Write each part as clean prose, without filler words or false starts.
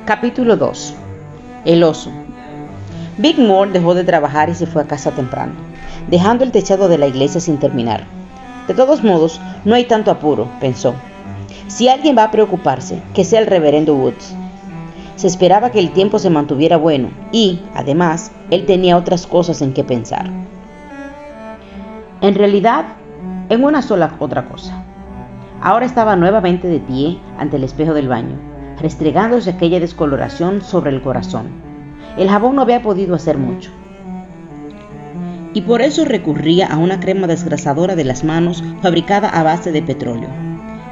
Capítulo 2. El oso. Big Moore dejó de trabajar y se fue a casa temprano, dejando el techado de la iglesia sin terminar. De todos modos, no hay tanto apuro, pensó. Si alguien va a preocuparse, que sea el reverendo Woods. Se esperaba que el tiempo se mantuviera bueno y, además, él tenía otras cosas en que pensar. En realidad, en una sola otra cosa. Ahora estaba nuevamente de pie ante el espejo del baño, restregándose aquella descoloración sobre el corazón. El jabón no había podido hacer mucho, y por eso recurría a una crema desgrasadora de las manos fabricada a base de petróleo.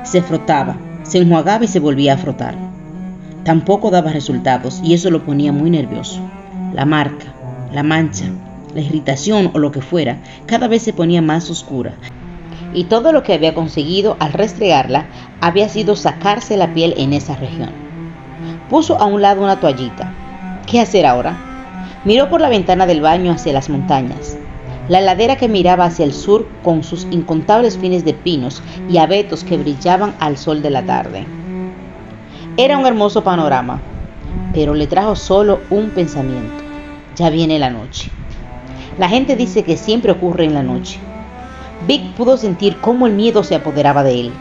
Se frotaba, se enjuagaba y se volvía a frotar. Tampoco daba resultados y eso lo ponía muy nervioso. La marca, la mancha, la irritación o lo que fuera, cada vez se ponía más oscura. Y todo lo que había conseguido al restregarla había sido sacarse la piel en esa región. Puso a un lado una toallita. ¿Qué hacer ahora? Miró por la ventana del baño hacia las montañas. La ladera que miraba hacia el sur con sus incontables fines de pinos y abetos que brillaban al sol de la tarde. Era un hermoso panorama, pero le trajo solo un pensamiento. Ya viene la noche. La gente dice que siempre ocurre en la noche. Vic pudo sentir cómo el miedo se apoderaba de él,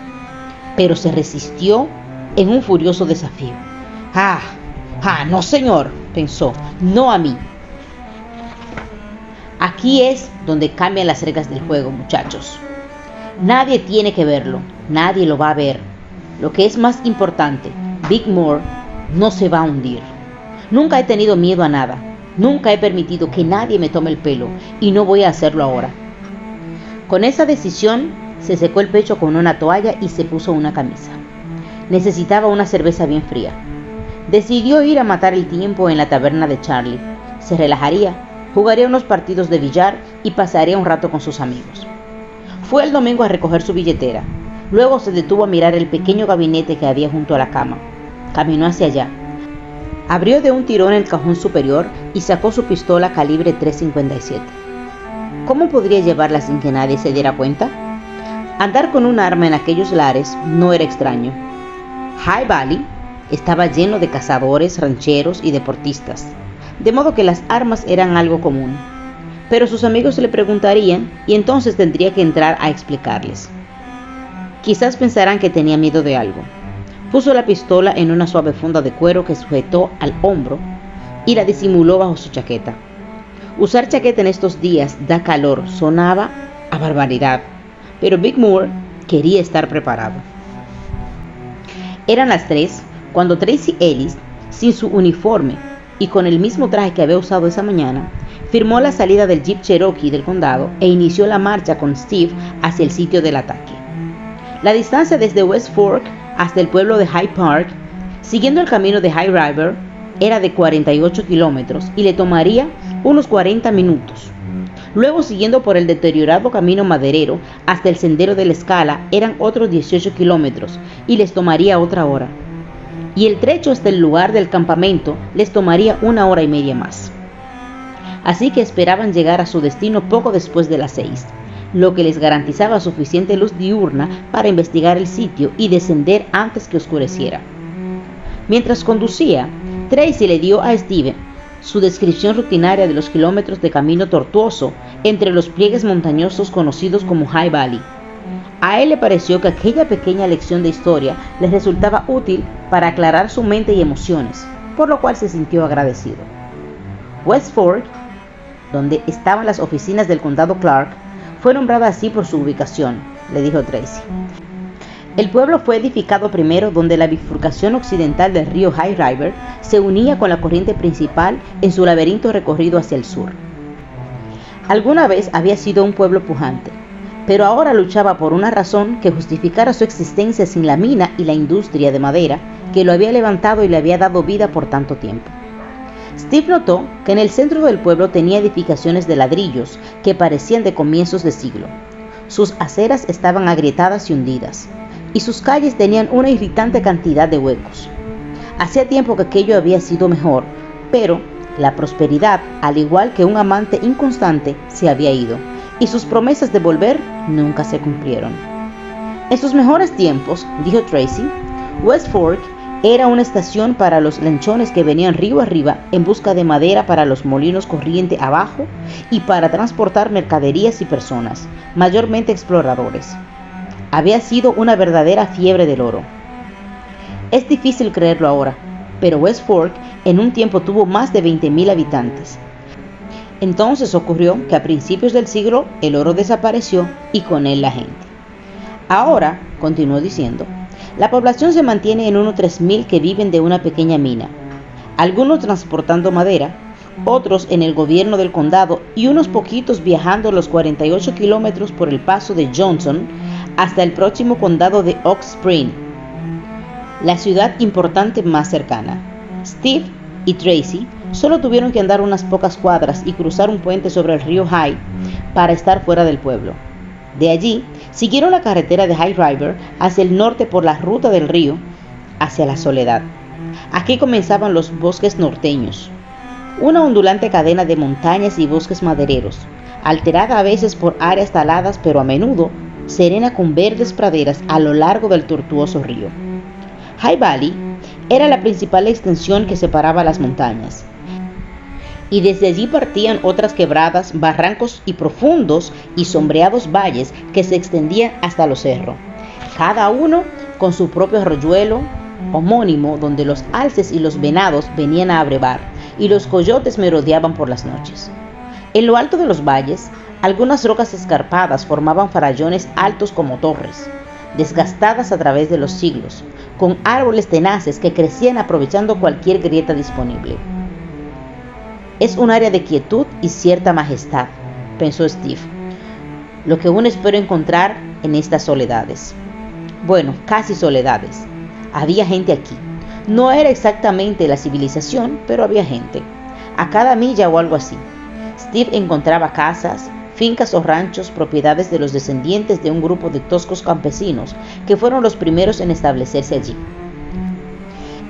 pero se resistió en un furioso desafío. No señor, pensó, no a mí. Aquí es donde cambian las reglas del juego, muchachos. Nadie tiene que verlo, nadie lo va a ver. Lo que es más importante, Big Moore no se va a hundir. Nunca he tenido miedo a nada, nunca he permitido que nadie me tome el pelo y no voy a hacerlo ahora. Con esa decisión, se secó el pecho con una toalla y se puso una camisa. Necesitaba una cerveza bien fría. Decidió ir a matar el tiempo en la taberna de Charlie. Se relajaría, jugaría unos partidos de billar y pasaría un rato con sus amigos. Fue el domingo a recoger su billetera. Luego se detuvo a mirar el pequeño gabinete que había junto a la cama. Caminó hacia allá. Abrió de un tirón el cajón superior y sacó su pistola calibre .357. ¿Cómo podría llevarla sin que nadie se diera cuenta? Andar con un arma en aquellos lares no era extraño. High Valley estaba lleno de cazadores, rancheros y deportistas, de modo que las armas eran algo común. Pero sus amigos le preguntarían y entonces tendría que entrar a explicarles. Quizás pensarán que tenía miedo de algo. Puso la pistola en una suave funda de cuero que sujetó al hombro y la disimuló bajo su chaqueta. Usar chaqueta en estos días da calor, sonaba a barbaridad, pero Big Moore quería estar preparado. Eran las 3 cuando Tracy Ellis, sin su uniforme y con el mismo traje que había usado esa mañana, firmó la salida del Jeep Cherokee del condado e inició la marcha con Steve hacia el sitio del ataque. La distancia desde West Fork hasta el pueblo de Hyde Park, siguiendo el camino de High River, era de 48 kilómetros y le tomaría unos 40 minutos. Luego, siguiendo por el deteriorado camino maderero hasta el sendero de la Escala, eran otros 18 kilómetros y les tomaría otra hora. Y el trecho hasta el lugar del campamento les tomaría 1 hora y media más. Así que esperaban llegar a su destino poco después de las 6, lo que les garantizaba suficiente luz diurna para investigar el sitio y descender antes que oscureciera. Mientras conducía, Tracy le dio a Steven su descripción rutinaria de los kilómetros de camino tortuoso entre los pliegues montañosos conocidos como High Valley. A él le pareció que aquella pequeña lección de historia les resultaba útil para aclarar su mente y emociones, por lo cual se sintió agradecido. West Fork, donde estaban las oficinas del condado Clark, fue nombrada así por su ubicación, le dijo Tracy. El pueblo fue edificado primero donde la bifurcación occidental del río High River se unía con la corriente principal en su laberinto recorrido hacia el sur. Alguna vez había sido un pueblo pujante, pero ahora luchaba por una razón que justificara su existencia sin la mina y la industria de madera que lo había levantado y le había dado vida por tanto tiempo. Steve notó que en el centro del pueblo tenía edificaciones de ladrillos que parecían de comienzos de siglo. Sus aceras estaban agrietadas y hundidas, y sus calles tenían una irritante cantidad de huecos. Hacía tiempo que aquello había sido mejor, pero la prosperidad, al igual que un amante inconstante, se había ido, y sus promesas de volver nunca se cumplieron. En sus mejores tiempos, dijo Tracy, West Fork Era una estación para los lanchones que venían río arriba en busca de madera para los molinos corriente abajo y para transportar mercaderías y personas, mayormente exploradores. Había sido una verdadera fiebre del oro. Es difícil creerlo ahora, pero West Fork en un tiempo tuvo más de 20,000 habitantes. Entonces ocurrió que a principios del siglo el oro desapareció y con él la gente. Ahora, continuó diciendo, la población se mantiene en unos 3,000 que viven de una pequeña mina, algunos transportando madera, otros en el gobierno del condado y unos poquitos viajando los 48 kilómetros por el paso de Johnson hasta el próximo condado de Oak Spring, la ciudad importante más cercana. Steve y Tracy solo tuvieron que andar unas pocas cuadras y cruzar un puente sobre el río High para estar fuera del pueblo. De allí, siguieron la carretera de High River hacia el norte por la ruta del río hacia la Soledad. Aquí comenzaban los bosques norteños, una ondulante cadena de montañas y bosques madereros, alterada a veces por áreas taladas pero a menudo serena con verdes praderas a lo largo del tortuoso río. High Valley era la principal extensión que separaba las montañas, y desde allí partían otras quebradas, barrancos y profundos y sombreados valles que se extendían hasta los cerros, cada uno con su propio arroyuelo homónimo donde los alces y los venados venían a abrevar y los coyotes merodeaban por las noches. En lo alto de los valles, algunas rocas escarpadas formaban farallones altos como torres, desgastadas a través de los siglos, con árboles tenaces que crecían aprovechando cualquier grieta disponible. Es un área de quietud y cierta majestad, pensó Steve, lo que uno espera encontrar en estas soledades. Bueno, casi soledades. Había gente aquí. No era exactamente la civilización, pero había gente. A cada milla o algo así. Steve encontraba casas, fincas o ranchos, propiedades de los descendientes de un grupo de toscos campesinos que fueron los primeros en establecerse allí.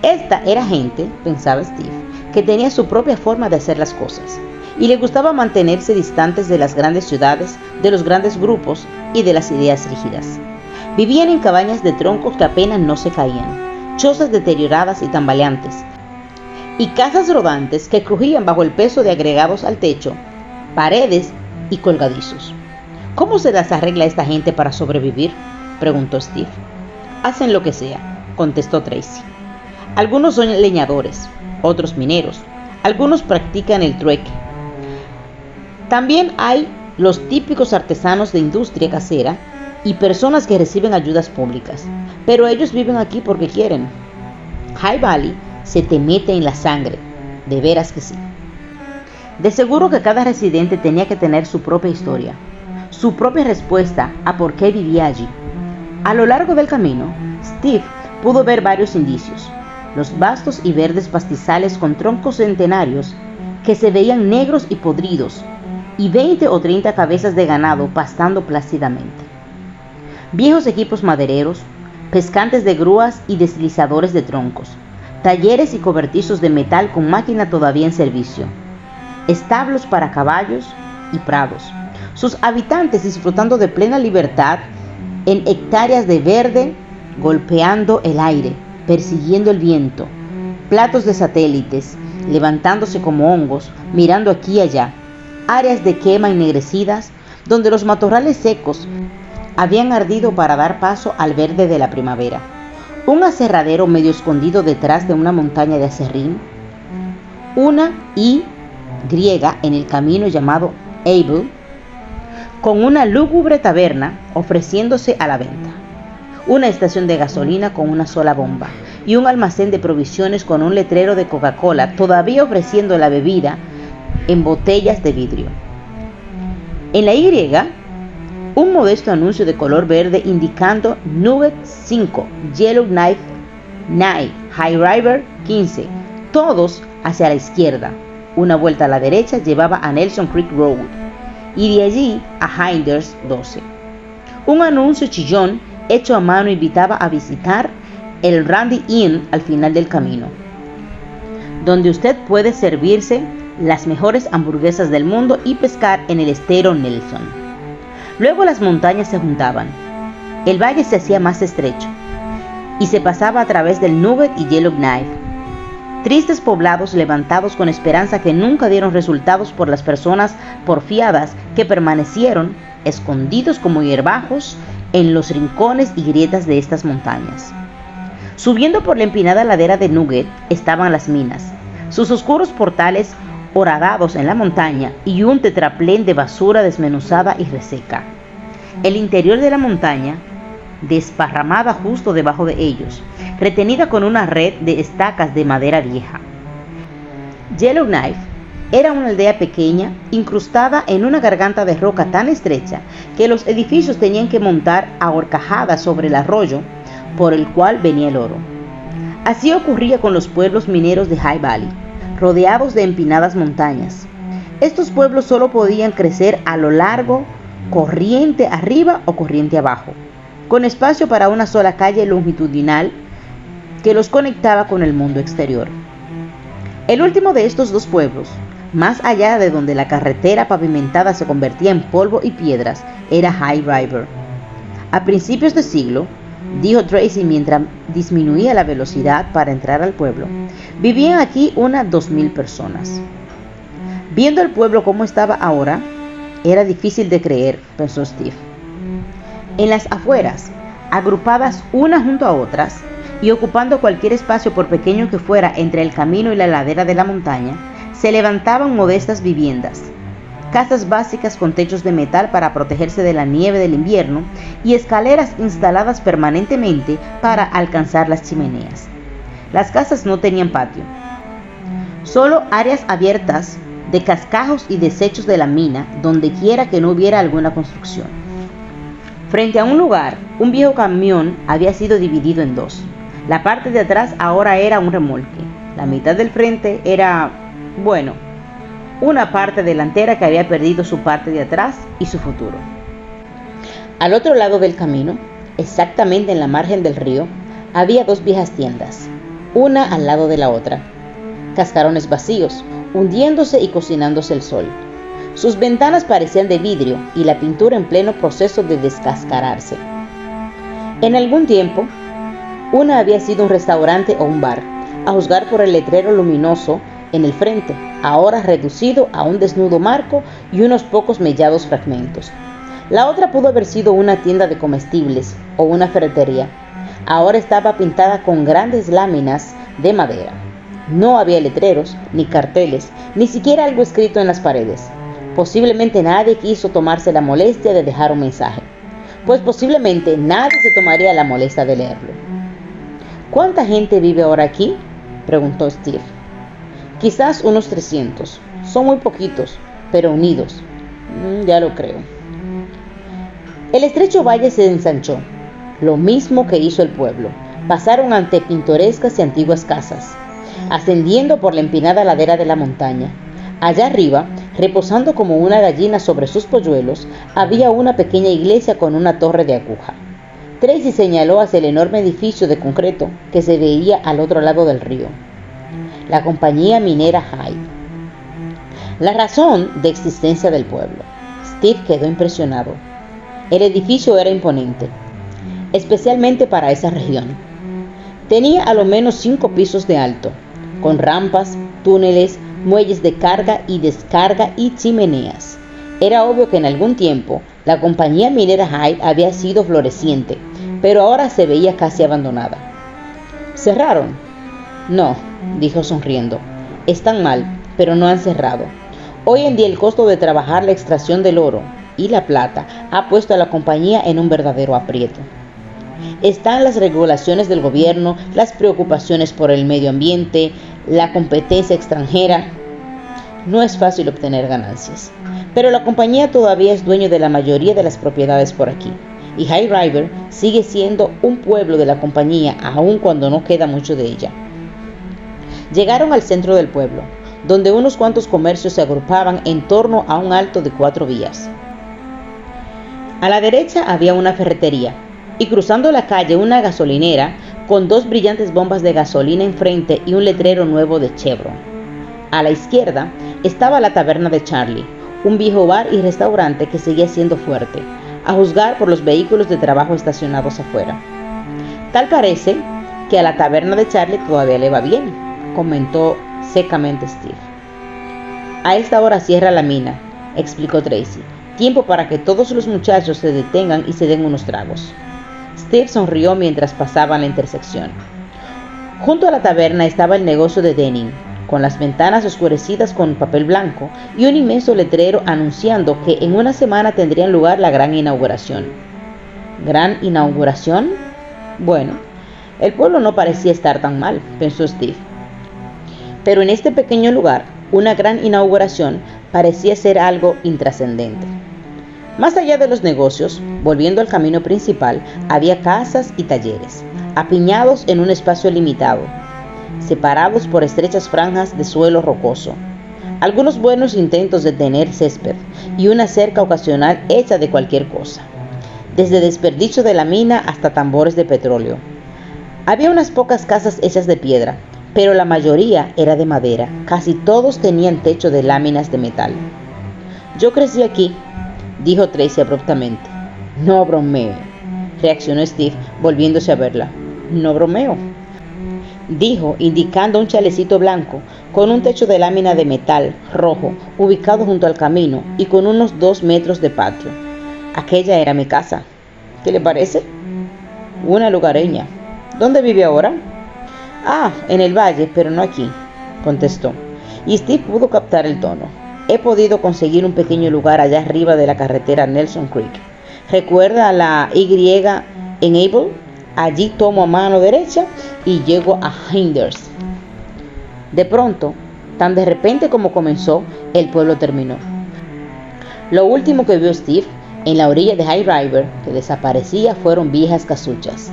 Esta era gente, pensaba Steve, que tenía su propia forma de hacer las cosas, y le gustaba mantenerse distantes de las grandes ciudades, de los grandes grupos y de las ideas rígidas. Vivían en cabañas de troncos que apenas no se caían, chozas deterioradas y tambaleantes, y casas rodantes que crujían bajo el peso de agregados al techo, paredes y colgadizos. ¿Cómo se las arregla esta gente para sobrevivir?, preguntó Steve. Hacen lo que sea, contestó Tracy. Algunos son leñadores, otros mineros, algunos practican el trueque. También hay los típicos artesanos de industria casera y personas que reciben ayudas públicas, pero ellos viven aquí porque quieren. High Valley se te mete en la sangre, de veras que sí. De seguro que cada residente tenía que tener su propia historia, su propia respuesta a por qué vivía allí. A lo largo del camino, Steve pudo ver varios indicios. Los vastos y verdes pastizales con troncos centenarios que se veían negros y podridos, y 20 o 30 cabezas de ganado pastando plácidamente. Viejos equipos madereros, pescantes de grúas y deslizadores de troncos, talleres y cobertizos de metal con máquina todavía en servicio, establos para caballos y prados, sus habitantes disfrutando de plena libertad en hectáreas de verde, golpeando el aire, persiguiendo el viento, platos de satélites, levantándose como hongos, mirando aquí y allá, áreas de quema ennegrecidas, donde los matorrales secos habían ardido para dar paso al verde de la primavera, un aserradero medio escondido detrás de una montaña de aserrín, una I griega en el camino llamado Abel, con una lúgubre taberna ofreciéndose a la venta, una estación de gasolina con una sola bomba y un almacén de provisiones con un letrero de Coca-Cola todavía ofreciendo la bebida en botellas de vidrio. En la Y, un modesto anuncio de color verde indicando Nugget 5, Yellowknife 9, High River 15, todos hacia la izquierda. Una vuelta a la derecha llevaba a Nelson Creek Road y de allí a Hinders 12. Un anuncio chillón hecho a mano invitaba a visitar el Randy Inn al final del camino, donde usted puede servirse las mejores hamburguesas del mundo y pescar en el estero Nelson. Luego las montañas se juntaban, el valle se hacía más estrecho y se pasaba a través del Nugget y Yellowknife. Tristes poblados levantados con esperanza que nunca dieron resultados por las personas porfiadas que permanecieron escondidos como hierbajos en los rincones y grietas de estas montañas. Subiendo por la empinada ladera de Nugget estaban las minas, sus oscuros portales horadados en la montaña y un tetraplén de basura desmenuzada y reseca. El interior de la montaña, desparramada justo debajo de ellos, retenida con una red de estacas de madera vieja. Yellowknife era una aldea pequeña, incrustada en una garganta de roca tan estrecha que los edificios tenían que montar a horcajadas sobre el arroyo por el cual venía el oro. Así ocurría con los pueblos mineros de High Valley, rodeados de empinadas montañas. Estos pueblos solo podían crecer a lo largo, corriente arriba o corriente abajo, con espacio para una sola calle longitudinal que los conectaba con el mundo exterior. El último de estos dos pueblos, más allá de donde la carretera pavimentada se convertía en polvo y piedras, era High River. A principios de siglo, dijo Tracy mientras disminuía la velocidad para entrar al pueblo, vivían aquí unas 2,000 personas. Viendo el pueblo como estaba ahora, era difícil de creer, pensó Steve. En las afueras, agrupadas unas junto a otras y ocupando cualquier espacio por pequeño que fuera entre el camino y la ladera de la montaña, se levantaban modestas viviendas, casas básicas con techos de metal para protegerse de la nieve del invierno y escaleras instaladas permanentemente para alcanzar las chimeneas. Las casas no tenían patio, solo áreas abiertas de cascajos y desechos de la mina donde quiera que no hubiera alguna construcción. Frente a un lugar, un viejo camión había sido dividido en dos. La parte de atrás ahora era un remolque. La mitad del frente era, una parte delantera que había perdido su parte de atrás y su futuro. Al otro lado del camino, exactamente en la margen del río, había dos viejas tiendas, una al lado de la otra. Cascarones vacíos, hundiéndose y cocinándose el sol. Sus ventanas parecían de vidrio y la pintura en pleno proceso de descascararse. En algún tiempo, una había sido un restaurante o un bar, a juzgar por el letrero luminoso en el frente, ahora reducido a un desnudo marco y unos pocos mellados fragmentos. La otra pudo haber sido una tienda de comestibles o una ferretería. Ahora estaba pintada con grandes láminas de madera. No había letreros, ni carteles, ni siquiera algo escrito en las paredes. Posiblemente nadie quiso tomarse la molestia de dejar un mensaje, pues posiblemente nadie se tomaría la molestia de leerlo. ¿Cuánta gente vive ahora aquí?, preguntó Steve. Quizás unos 300. Son muy poquitos, pero unidos. Ya lo creo. El estrecho valle se ensanchó, lo mismo que hizo el pueblo. Pasaron ante pintorescas y antiguas casas, ascendiendo por la empinada ladera de la montaña. Allá arriba, reposando como una gallina sobre sus polluelos, había una pequeña iglesia con una torre de aguja. Tracy señaló hacia el enorme edificio de concreto que se veía al otro lado del río. La compañía minera Hyde. La razón de existencia del pueblo. Steve quedó impresionado. El edificio era imponente, especialmente para esa región. Tenía a lo menos 5 pisos de alto, con rampas, túneles, muelles de carga y descarga y chimeneas. Era obvio que en algún tiempo la compañía minera Hyde había sido floreciente, pero ahora se veía casi abandonada. ¿Cerraron? No, dijo sonriendo. Están mal, pero no han cerrado. Hoy en día el costo de trabajar la extracción del oro y la plata ha puesto a la compañía en un verdadero aprieto. Están las regulaciones del gobierno, las preocupaciones por el medio ambiente, la competencia extranjera. No es fácil obtener ganancias, pero la compañía todavía es dueño de la mayoría de las propiedades por aquí, y High River sigue siendo un pueblo de la compañía aun cuando no queda mucho de ella. Llegaron al centro del pueblo, donde unos cuantos comercios se agrupaban en torno a un alto de 4 vías. A la derecha había una ferretería, y cruzando la calle una gasolinera con 2 brillantes bombas de gasolina enfrente y un letrero nuevo de Chevron. A la izquierda estaba la taberna de Charlie, un viejo bar y restaurante que seguía siendo fuerte, a juzgar por los vehículos de trabajo estacionados afuera. Tal parece que a la taberna de Charlie todavía le va bien, comentó secamente Steve. A esta hora cierra la mina, explicó Tracy. Tiempo para que todos los muchachos se detengan y se den unos tragos. Steve sonrió mientras pasaban la intersección. Junto a la taberna estaba el negocio de Denning, con las ventanas oscurecidas con papel blanco y un inmenso letrero anunciando que en una semana tendría lugar la gran inauguración. ¿Gran inauguración? Bueno, el pueblo no parecía estar tan mal, pensó Steve. Pero en este pequeño lugar, una gran inauguración parecía ser algo intrascendente. Más allá de los negocios, volviendo al camino principal, había casas y talleres, apiñados en un espacio limitado, separados por estrechas franjas de suelo rocoso. Algunos buenos intentos de tener césped y una cerca ocasional hecha de cualquier cosa, desde desperdicio de la mina hasta tambores de petróleo. Había unas pocas casas hechas de piedra, pero la mayoría era de madera. Casi todos tenían techo de láminas de metal. Yo crecí aquí, dijo Tracy abruptamente. No bromeo, reaccionó Steve, volviéndose a verla. No bromeo, dijo, indicando un chalecito blanco con un techo de lámina de metal rojo, ubicado junto al camino y con unos 2 metros de patio. Aquella era mi casa. ¿Qué le parece? Una lugareña. ¿Dónde vive ahora? Ah, en el valle, pero no aquí, contestó. Y Steve pudo captar el tono. He podido conseguir un pequeño lugar allá arriba de la carretera Nelson Creek. ¿Recuerda la Y en Able? Allí tomo a mano derecha y llego a Hinders. De pronto, tan de repente como comenzó, el pueblo terminó. Lo último que vio Steve en la orilla de High River que desaparecía fueron viejas casuchas,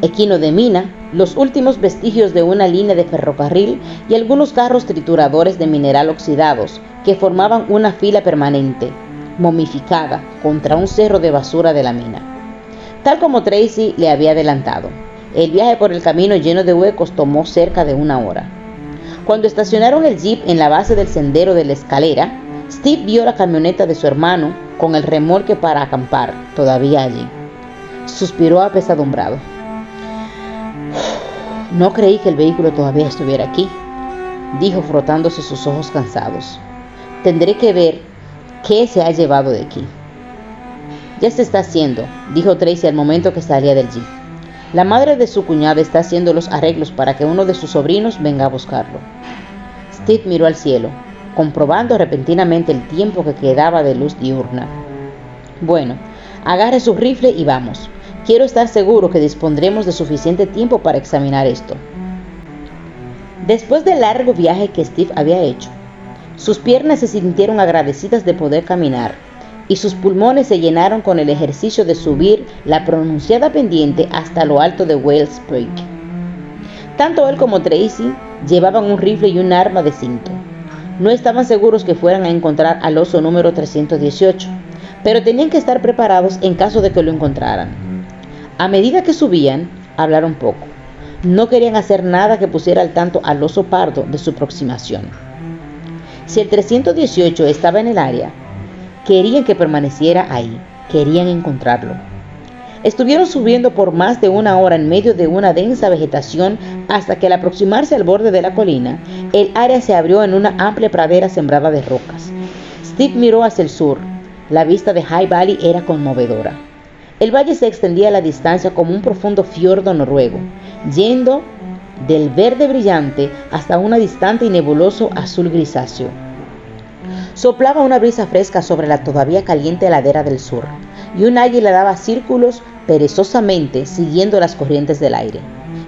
equino de mina, los últimos vestigios de una línea de ferrocarril y algunos carros trituradores de mineral oxidados que formaban una fila permanente, momificada, contra un cerro de basura de la mina. Tal como Tracy le había adelantado, el viaje por el camino lleno de huecos tomó cerca de 1 hora. Cuando estacionaron el jeep en la base del sendero de la escalera, Steve vio la camioneta de su hermano con el remolque para acampar, todavía allí. Suspiró apesadumbrado. No creí que el vehículo todavía estuviera aquí, dijo frotándose sus ojos cansados. Tendré que ver qué se ha llevado de aquí. Ya se está haciendo, dijo Tracy al momento que salía del jeep. La madre de su cuñada está haciendo los arreglos para que uno de sus sobrinos venga a buscarlo. Steve miró al cielo, comprobando repentinamente el tiempo que quedaba de luz diurna. Bueno, agarre su rifle y vamos. Quiero estar seguro que dispondremos de suficiente tiempo para examinar esto. Después del largo viaje que Steve había hecho, sus piernas se sintieron agradecidas de poder caminar y sus pulmones se llenaron con el ejercicio de subir la pronunciada pendiente hasta lo alto de Wells Creek. Tanto él como Tracy llevaban un rifle y un arma de cinto. No estaban seguros que fueran a encontrar al oso número 318, pero tenían que estar preparados en caso de que lo encontraran. A medida que subían, hablaron poco. No querían hacer nada que pusiera al tanto al oso pardo de su aproximación. Si el 318 estaba en el área, querían que permaneciera ahí, querían encontrarlo. Estuvieron subiendo por más de 1 hora en medio de una densa vegetación hasta que al aproximarse al borde de la colina, el área se abrió en una amplia pradera sembrada de rocas. Steve miró hacia el sur. La vista de High Valley era conmovedora. El valle se extendía a la distancia como un profundo fiordo noruego, yendo del verde brillante hasta un distante y nebuloso azul grisáceo. Soplaba una brisa fresca sobre la todavía caliente ladera del sur, y un águila daba círculos perezosamente siguiendo las corrientes del aire.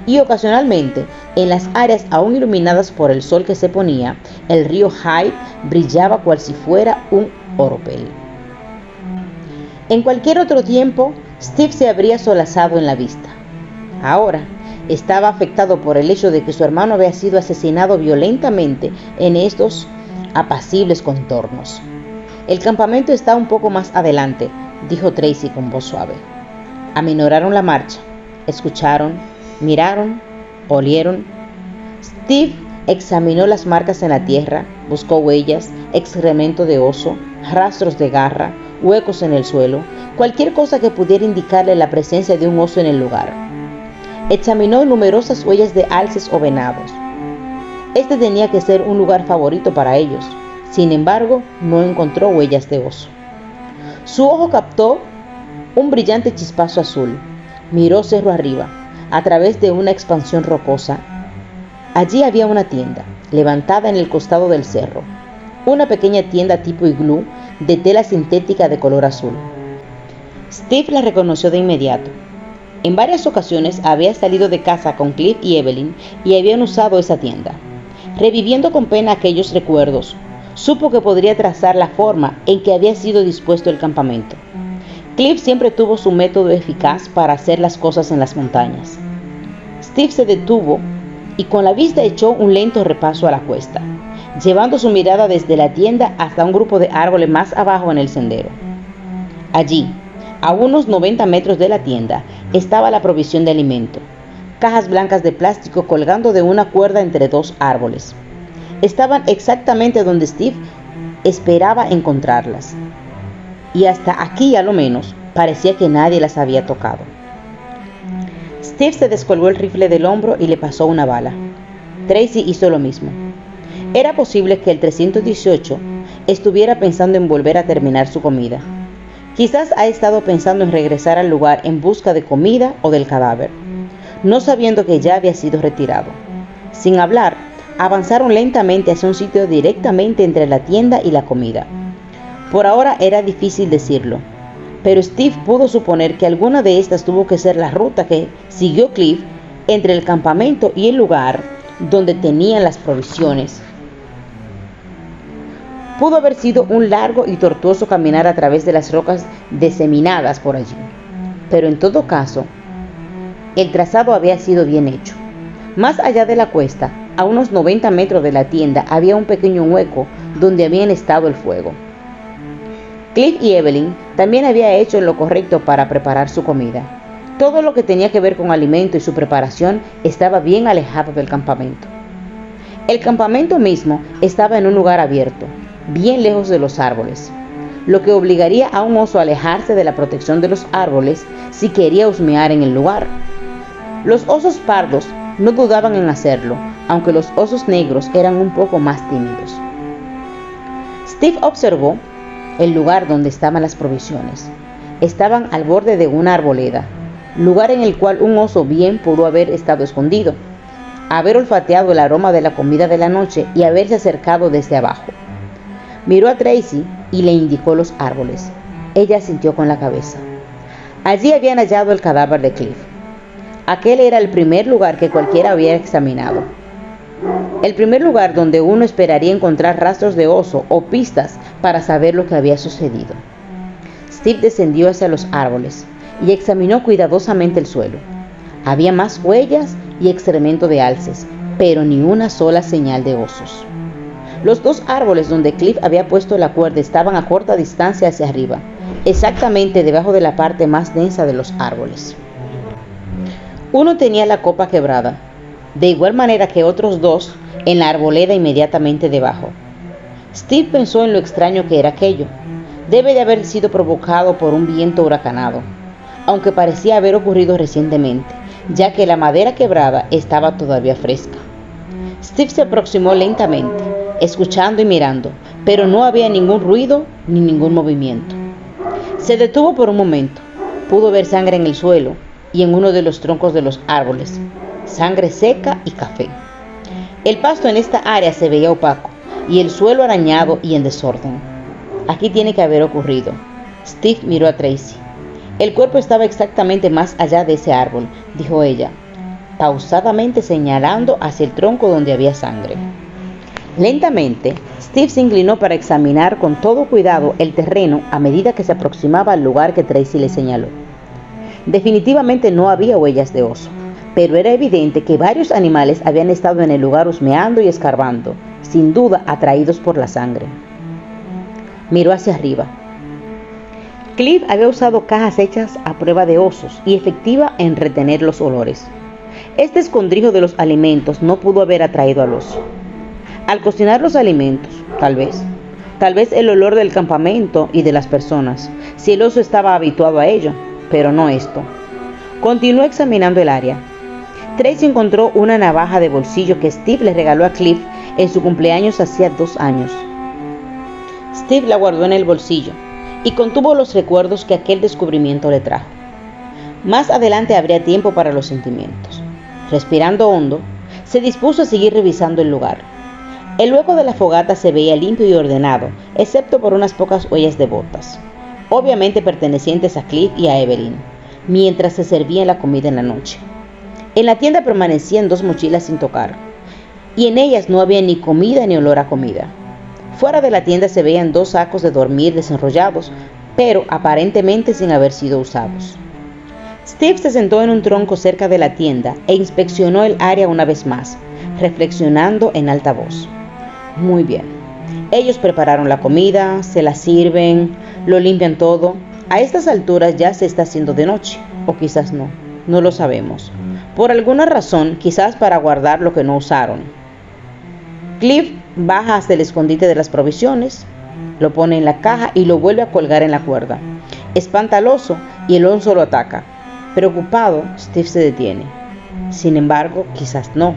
Y ocasionalmente, en las áreas aún iluminadas por el sol que se ponía, el río Hyde brillaba cual si fuera un oropel. En cualquier otro tiempo, Steve se habría solazado en la vista. Ahora, estaba afectado por el hecho de que su hermano había sido asesinado violentamente en estos apacibles contornos. El campamento está un poco más adelante, dijo Tracy con voz suave. Aminoraron la marcha, escucharon, miraron, olieron. Steve examinó las marcas en la tierra, buscó huellas, excremento de oso, rastros de garra, huecos en el suelo, cualquier cosa que pudiera indicarle la presencia de un oso en el lugar. Examinó numerosas huellas de alces o venados. Este tenía que ser un lugar favorito para ellos. Sin embargo, no encontró huellas de oso. Su ojo captó un brillante chispazo azul. Miró cerro arriba, a través de una expansión rocosa. Allí había una tienda, levantada en el costado del cerro. Una pequeña tienda tipo iglú de tela sintética de color azul. Steve la reconoció de inmediato. En varias ocasiones había salido de casa con Cliff y Evelyn y habían usado esa tienda. Reviviendo con pena aquellos recuerdos, supo que podría trazar la forma en que había sido dispuesto el campamento. Cliff siempre tuvo su método eficaz para hacer las cosas en las montañas. Steve se detuvo y con la vista echó un lento repaso a la cuesta, llevando su mirada desde la tienda hasta un grupo de árboles más abajo en el sendero. Allí, a unos 90 metros de la tienda, estaba la provisión de alimento, cajas blancas de plástico colgando de una cuerda entre dos árboles. Estaban exactamente donde Steve esperaba encontrarlas, y hasta aquí a lo menos parecía que nadie las había tocado. Steve se descolgó el rifle del hombro y le pasó una bala. Tracy hizo lo mismo. Era posible que el 318 estuviera pensando en volver a terminar su comida. Quizás ha estado pensando en regresar al lugar en busca de comida o del cadáver, no sabiendo que ya había sido retirado. Sin hablar, avanzaron lentamente hacia un sitio directamente entre la tienda y la comida. Por ahora era difícil decirlo, pero Steve pudo suponer que alguna de estas tuvo que ser la ruta que siguió Cliff entre el campamento y el lugar donde tenían las provisiones. Pudo haber sido un largo y tortuoso caminar a través de las rocas diseminadas por allí, pero en todo caso, el trazado había sido bien hecho. Más allá de la cuesta, a unos 90 metros de la tienda, había un pequeño hueco donde habían estado el fuego. Cliff y Evelyn también habían hecho lo correcto para preparar su comida. Todo lo que tenía que ver con alimento y su preparación estaba bien alejado del campamento. El campamento mismo estaba en un lugar abierto, bien lejos de los árboles, lo que obligaría a un oso a alejarse de la protección de los árboles si quería husmear en el lugar. Los osos pardos no dudaban en hacerlo, aunque los osos negros eran un poco más tímidos. Steve observó el lugar donde estaban las provisiones. Estaban al borde de una arboleda, lugar en el cual un oso bien pudo haber estado escondido, haber olfateado el aroma de la comida de la noche y haberse acercado desde abajo. Miró a Tracy y le indicó los árboles. Ella asintió con la cabeza. Allí habían hallado el cadáver de Cliff. Aquel era el primer lugar que cualquiera había examinado. El primer lugar donde uno esperaría encontrar rastros de oso o pistas para saber lo que había sucedido. Steve descendió hacia los árboles y examinó cuidadosamente el suelo. Había más huellas y excremento de alces, pero ni una sola señal de osos. Los dos árboles donde Cliff había puesto la cuerda estaban a corta distancia hacia arriba, exactamente debajo de la parte más densa de los árboles. Uno tenía la copa quebrada, de igual manera que otros dos en la arboleda inmediatamente debajo. Steve pensó en lo extraño que era aquello. Debe de haber sido provocado por un viento huracanado, aunque parecía haber ocurrido recientemente, ya que la madera quebrada estaba todavía fresca. Steve se aproximó lentamente, escuchando y mirando, pero no había ningún ruido ni ningún movimiento. Se detuvo por un momento. Pudo ver sangre en el suelo y en uno de los troncos de los árboles, sangre seca y café. El pasto en esta área se veía opaco y el suelo arañado y en desorden. Aquí tiene que haber ocurrido. Steve miró a Tracy. El cuerpo estaba exactamente más allá de ese árbol, dijo ella, pausadamente señalando hacia el tronco donde había sangre. Lentamente, Steve se inclinó para examinar con todo cuidado el terreno a medida que se aproximaba al lugar que Tracy le señaló. Definitivamente no había huellas de oso, pero era evidente que varios animales habían estado en el lugar husmeando y escarbando, sin duda atraídos por la sangre. Miró hacia arriba. Cliff había usado cajas hechas a prueba de osos y efectiva en retener los olores. Este escondrijo de los alimentos no pudo haber atraído al oso. Al cocinar los alimentos, tal vez el olor del campamento y de las personas, si el oso estaba habituado a ello, pero no esto. Continuó examinando el área. Tracy encontró una navaja de bolsillo que Steve le regaló a Cliff en su cumpleaños hacía 2 años. Steve la guardó en el bolsillo y contuvo los recuerdos que aquel descubrimiento le trajo. Más adelante habría tiempo para los sentimientos. Respirando hondo, se dispuso a seguir revisando el lugar. El hueco de la fogata se veía limpio y ordenado, excepto por unas pocas huellas de botas, obviamente pertenecientes a Cliff y a Evelyn, mientras se servían la comida en la noche. En la tienda permanecían 2 mochilas sin tocar, y en ellas no había ni comida ni olor a comida. Fuera de la tienda se veían 2 sacos de dormir desenrollados, pero aparentemente sin haber sido usados. Steve se sentó en un tronco cerca de la tienda e inspeccionó el área una vez más, reflexionando en alta voz. Muy bien. Ellos prepararon la comida, se la sirven, lo limpian todo. A estas alturas ya se está haciendo de noche, o quizás no lo sabemos. Por alguna razón, quizás para guardar lo que no usaron. Cliff baja hasta el escondite de las provisiones, lo pone en la caja y lo vuelve a colgar en la cuerda. Espanta al oso y el oso lo ataca. Preocupado, Steve se detiene. Sin embargo, quizás no.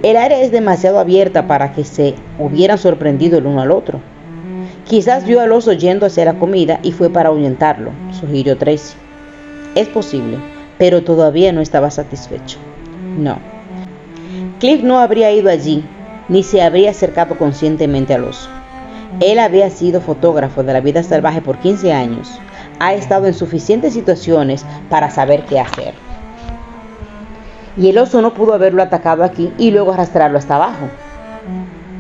El área es demasiado abierta para que se hubieran sorprendido el uno al otro. Quizás vio al oso yendo hacia la comida y fue para ahuyentarlo, sugirió Tracy. Es posible, pero todavía no estaba satisfecho. No. Cliff no habría ido allí, ni se habría acercado conscientemente al oso. Él había sido fotógrafo de la vida salvaje por 15 años. Ha estado en suficientes situaciones para saber qué hacer. Y el oso no pudo haberlo atacado aquí y luego arrastrarlo hasta abajo.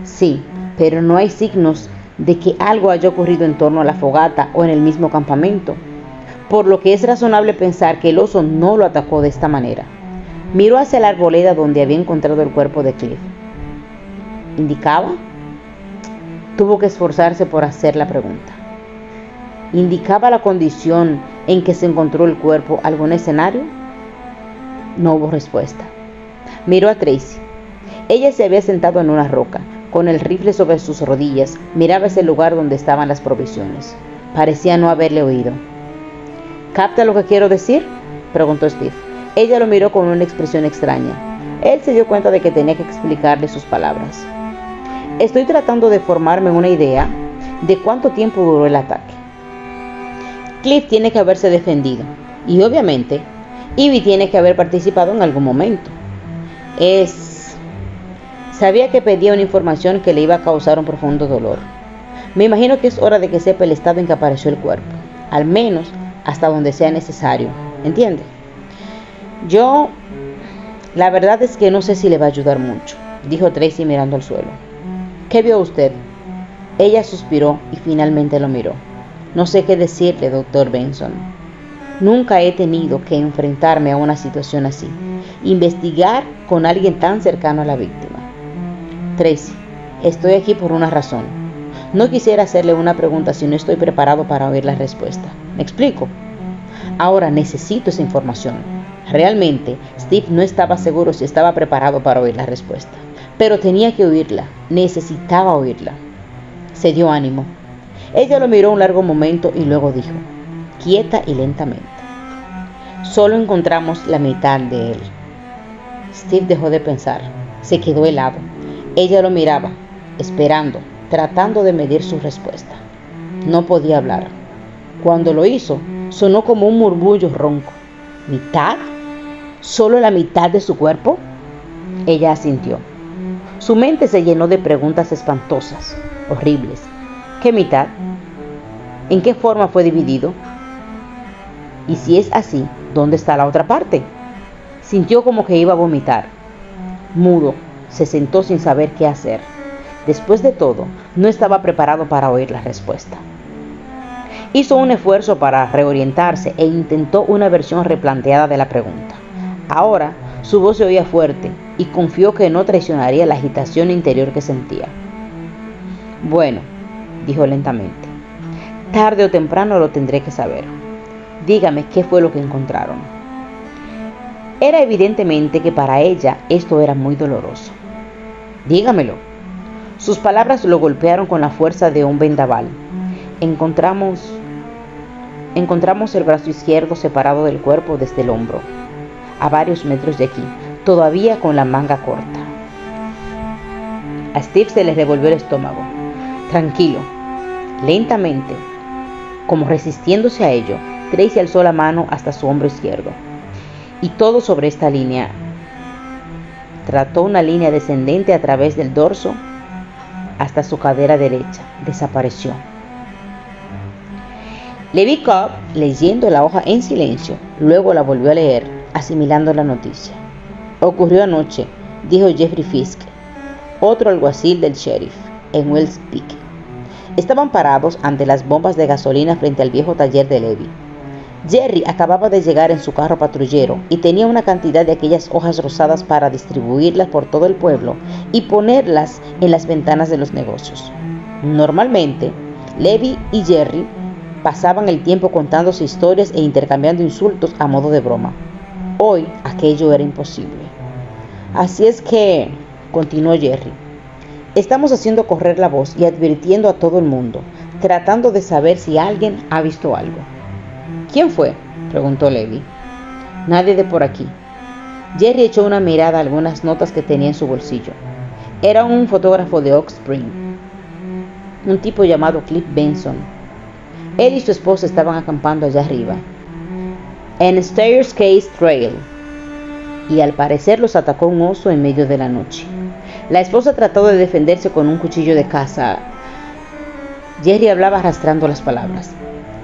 Sí, pero no hay signos de que algo haya ocurrido en torno a la fogata o en el mismo campamento, por lo que es razonable pensar que el oso no lo atacó de esta manera. Miró hacia la arboleda donde había encontrado el cuerpo de Cliff. ¿Indicaba? Tuvo que esforzarse por hacer la pregunta. ¿Indicaba la condición en que se encontró el cuerpo algún escenario? No hubo respuesta. Miró a Tracy. Ella se había sentado en una roca, con el rifle sobre sus rodillas, miraba ese lugar donde estaban las provisiones. Parecía no haberle oído. ¿Capta lo que quiero decir?, preguntó Steve. Ella lo miró con una expresión extraña. Él se dio cuenta de que tenía que explicarle sus palabras. Estoy tratando de formarme una idea de cuánto tiempo duró el ataque. Cliff tiene que haberse defendido, y obviamente, Ivy tiene que haber participado en algún momento. Sabía que pedía una información que le iba a causar un profundo dolor. Me imagino que es hora de que sepa el estado en que apareció el cuerpo, al menos hasta donde sea necesario, ¿entiende? La verdad es que no sé si le va a ayudar mucho, dijo Tracy mirando al suelo. ¿Qué vio usted? Ella suspiró y finalmente lo miró. No sé qué decirle, Dr. Benson. Nunca he tenido que enfrentarme a una situación así. Investigar con alguien tan cercano a la víctima. Tracy, estoy aquí por una razón. No quisiera hacerle una pregunta si no estoy preparado para oír la respuesta. ¿Me explico? Ahora necesito esa información. Realmente, Steve no estaba seguro si estaba preparado para oír la respuesta. Pero tenía que oírla. Necesitaba oírla. Se dio ánimo. Ella lo miró un largo momento y luego dijo, quieta y lentamente: solo encontramos la mitad de él. Steve dejó de pensar. Se quedó helado. Ella lo miraba, esperando, tratando de medir su respuesta. No podía hablar. Cuando lo hizo, sonó como un murmullo ronco. ¿Mitad? ¿Solo la mitad de su cuerpo? Ella asintió. Su mente se llenó de preguntas espantosas, horribles. ¿Qué mitad? ¿En qué forma fue dividido? Y si es así, ¿dónde está la otra parte? Sintió como que iba a vomitar. Mudo, se sentó sin saber qué hacer. Después de todo, no estaba preparado para oír la respuesta. Hizo un esfuerzo para reorientarse e intentó una versión replanteada de la pregunta. Ahora, su voz se oía fuerte y confió que no traicionaría la agitación interior que sentía. Bueno, dijo lentamente, tarde o temprano lo tendré que saber. Dígame qué fue lo que encontraron. Era evidentemente que para ella esto era muy doloroso. Dígamelo. Sus palabras lo golpearon con la fuerza de un vendaval. Encontramos el brazo izquierdo separado del cuerpo desde el hombro, a varios metros de aquí. todavía con la manga corta. A Steve se le revolvió el estómago. Tranquilo. Lentamente, como resistiéndose a ello, Tracy alzó la mano hasta su hombro izquierdo. Y todo sobre esta línea. Trató una línea descendente a través del dorso hasta su cadera derecha. Desapareció. Levi Cobb, leyendo la hoja en silencio, luego la volvió a leer, asimilando la noticia. Ocurrió anoche, dijo Jeffrey Fisk, otro alguacil del sheriff, en Wells Peak. Estaban parados ante las bombas de gasolina frente al viejo taller de Levi. Jerry acababa de llegar en su carro patrullero y tenía una cantidad de aquellas hojas rosadas para distribuirlas por todo el pueblo y ponerlas en las ventanas de los negocios. Normalmente, Levi y Jerry pasaban el tiempo contándose historias e intercambiando insultos a modo de broma. Hoy aquello era imposible. Así es que, continuó Jerry, estamos haciendo correr la voz y advirtiendo a todo el mundo, tratando de saber si alguien ha visto algo. ¿Quién fue?, preguntó Levi. Nadie de por aquí. Jerry echó una mirada a algunas notas que tenía en su bolsillo. Era un fotógrafo de Oak Spring, un tipo llamado Cliff Benson. Él y su esposa estaban acampando allá arriba, en Staircase Trail, y al parecer los atacó un oso en medio de la noche. La esposa trató de defenderse con un cuchillo de caza. Jerry hablaba arrastrando las palabras.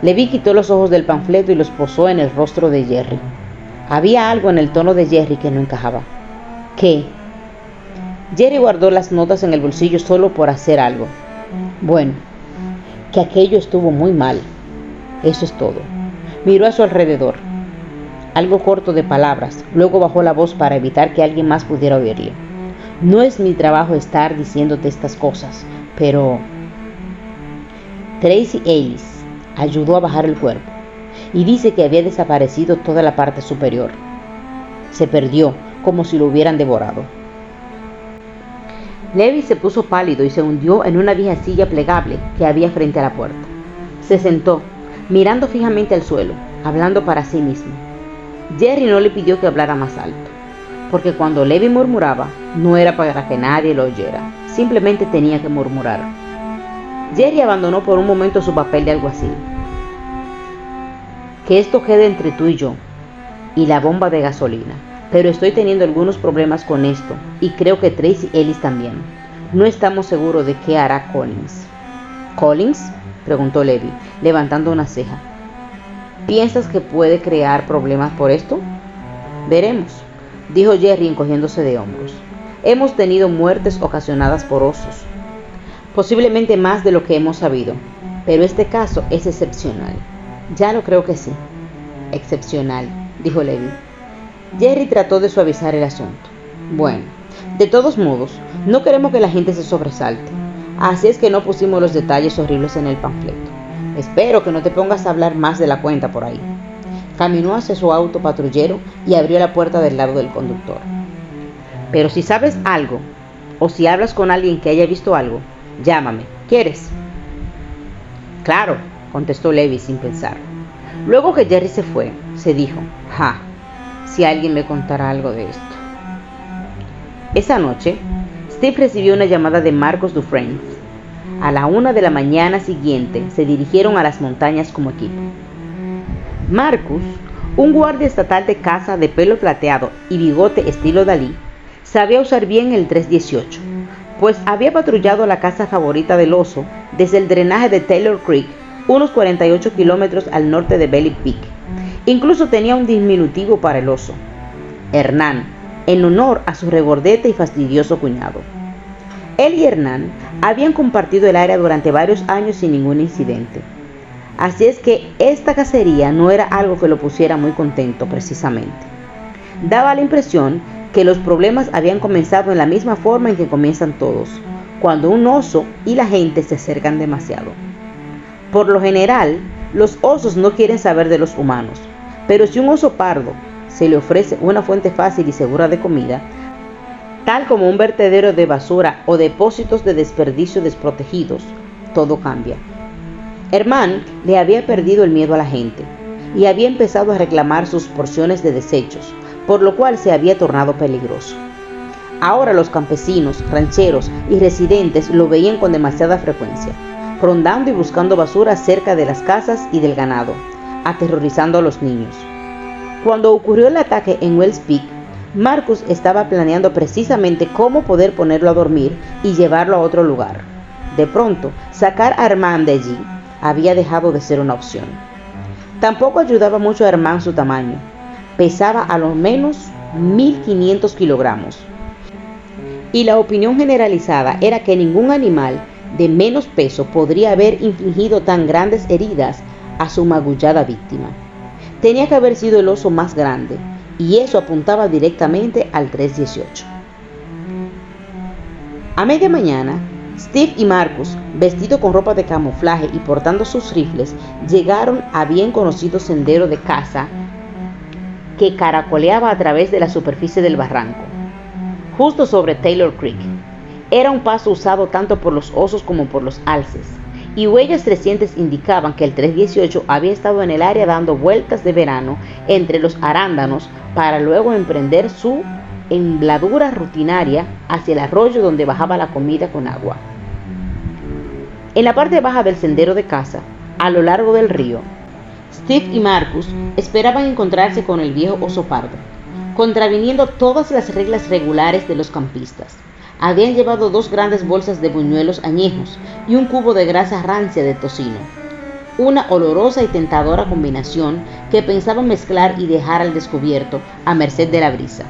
Levi quitó los ojos del panfleto y los posó en el rostro de Jerry. Había algo en el tono de Jerry que no encajaba. ¿Qué? Jerry guardó las notas en el bolsillo solo por hacer algo. Bueno, que aquello estuvo muy mal. Eso es todo. Miró a su alrededor. Algo corto de palabras. Luego bajó la voz para evitar que alguien más pudiera oírle. No es mi trabajo estar diciéndote estas cosas, pero Tracy Ellis ayudó a bajar el cuerpo y dice que había desaparecido toda la parte superior. Se perdió como si lo hubieran devorado. Levi se puso pálido y se hundió en una vieja silla plegable que había frente a la puerta. Se sentó, mirando fijamente al suelo, hablando para sí mismo. Jerry no le pidió que hablara más alto, porque cuando Levi murmuraba, no era para que nadie lo oyera, simplemente tenía que murmurar. Jerry abandonó por un momento su papel de alguacil. Que esto quede entre tú y yo, y la bomba de gasolina, pero estoy teniendo algunos problemas con esto, y creo que Tracy Ellis también. No estamos seguros de qué hará Collins. ¿Collins?, preguntó Levi, levantando una ceja. ¿Piensas que puede crear problemas por esto? Veremos, dijo Jerry encogiéndose de hombros. Hemos tenido muertes ocasionadas por osos, posiblemente más de lo que hemos sabido, pero este caso es excepcional. Ya lo creo que sí. Excepcional, dijo Levi. Jerry trató de suavizar el asunto. Bueno, de todos modos, no queremos que la gente se sobresalte, así es que no pusimos los detalles horribles en el panfleto. Espero que no te pongas a hablar más de la cuenta por ahí. Caminó hacia su auto patrullero y abrió la puerta del lado del conductor. Pero si sabes algo, o si hablas con alguien que haya visto algo, llámame. ¿Quieres? Claro, contestó Levi sin pensar. Luego que Jerry se fue, se dijo, si alguien me contara algo de esto. Esa noche, Steve recibió una llamada de Marcus Dufresne. A la 1 de la mañana siguiente se dirigieron a las montañas como equipo. Marcus, un guardia estatal de caza de pelo plateado y bigote estilo Dalí, sabía usar bien el 318, pues había patrullado la casa favorita del oso desde el drenaje de Taylor Creek, unos 48 kilómetros al norte de Belly Peak. Incluso tenía un diminutivo para el oso, Hernán, en honor a su regordete y fastidioso cuñado. Él y Hernán habían compartido el área durante varios años sin ningún incidente. Así es que esta cacería no era algo que lo pusiera muy contento precisamente. Daba la impresión que los problemas habían comenzado en la misma forma en que comienzan todos, cuando un oso y la gente se acercan demasiado. Por lo general, los osos no quieren saber de los humanos, pero si un oso pardo se le ofrece una fuente fácil y segura de comida, tal como un vertedero de basura o depósitos de desperdicio desprotegidos, todo cambia. Herman le había perdido el miedo a la gente y había empezado a reclamar sus porciones de desechos, por lo cual se había tornado peligroso. Ahora los campesinos, rancheros y residentes lo veían con demasiada frecuencia, rondando y buscando basura cerca de las casas y del ganado, aterrorizando a los niños. Cuando ocurrió el ataque en Wells Peak, Marcus estaba planeando precisamente cómo poder ponerlo a dormir y llevarlo a otro lugar. De pronto, sacar a Armand de allí había dejado de ser una opción. Tampoco ayudaba mucho a Armand su tamaño. Pesaba a lo menos 1.500 kilogramos. Y la opinión generalizada era que ningún animal de menos peso podría haber infligido tan grandes heridas a su magullada víctima. Tenía que haber sido el oso más grande, y eso apuntaba directamente al 318. A media mañana, Steve y Marcus, vestidos con ropa de camuflaje y portando sus rifles, llegaron a bien conocido sendero de caza que caracoleaba a través de la superficie del barranco, justo sobre Taylor Creek. Era un paso usado tanto por los osos como por los alces, y huellas recientes indicaban que el 318 había estado en el área dando vueltas de verano entre los arándanos para luego emprender su embladura rutinaria hacia el arroyo donde bajaba la comida con agua. En la parte baja del sendero de caza, a lo largo del río, Steve y Marcus esperaban encontrarse con el viejo oso pardo, contraviniendo todas las reglas regulares de los campistas. Habían llevado 2 grandes bolsas de buñuelos añejos y un cubo de grasa rancia de tocino, una olorosa y tentadora combinación que pensaban mezclar y dejar al descubierto a merced de la brisa.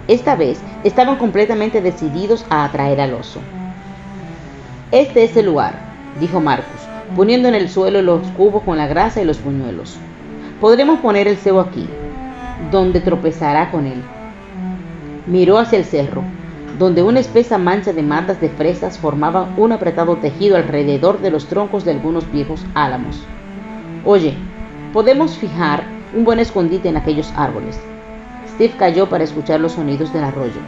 Esta vez estaban completamente decididos a atraer al oso. «Este es el lugar», dijo Marcus, poniendo en el suelo los cubos con la grasa y los buñuelos. «Podremos poner el cebo aquí, donde tropezará con él». Miró hacia el cerro, donde una espesa mancha de matas de fresas formaba un apretado tejido alrededor de los troncos de algunos viejos álamos. «Oye, podemos fijar un buen escondite en aquellos árboles». Steve cayó para escuchar los sonidos del arroyo.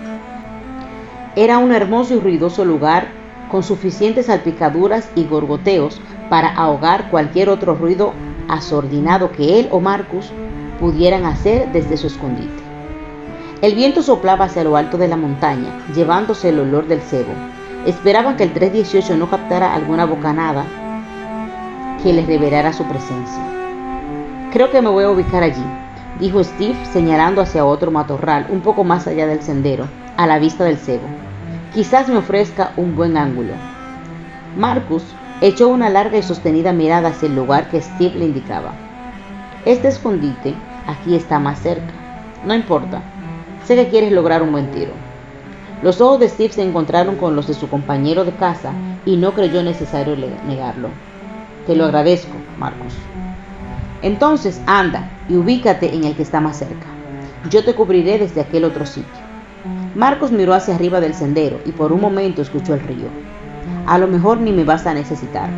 Era un hermoso y ruidoso lugar con suficientes salpicaduras y gorgoteos para ahogar cualquier otro ruido asordinado que él o Marcus pudieran hacer desde su escondite. El viento soplaba hacia lo alto de la montaña, llevándose el olor del cebo. Esperaban que el 318 no captara alguna bocanada que les revelara su presencia. «Creo que me voy a ubicar allí», dijo Steve señalando hacia otro matorral un poco más allá del sendero, a la vista del cebo. «Quizás me ofrezca un buen ángulo». Marcus echó una larga y sostenida mirada hacia el lugar que Steve le indicaba. «Este escondite aquí está más cerca. No importa. Sé que quieres lograr un buen tiro». Los ojos de Steve se encontraron con los de su compañero de caza y no creyó necesario negarlo. «Te lo agradezco, Marcus». «Entonces anda y ubícate en el que está más cerca. Yo te cubriré desde aquel otro sitio». Marcus miró hacia arriba del sendero y por un momento escuchó el río. «A lo mejor ni me vas a necesitar.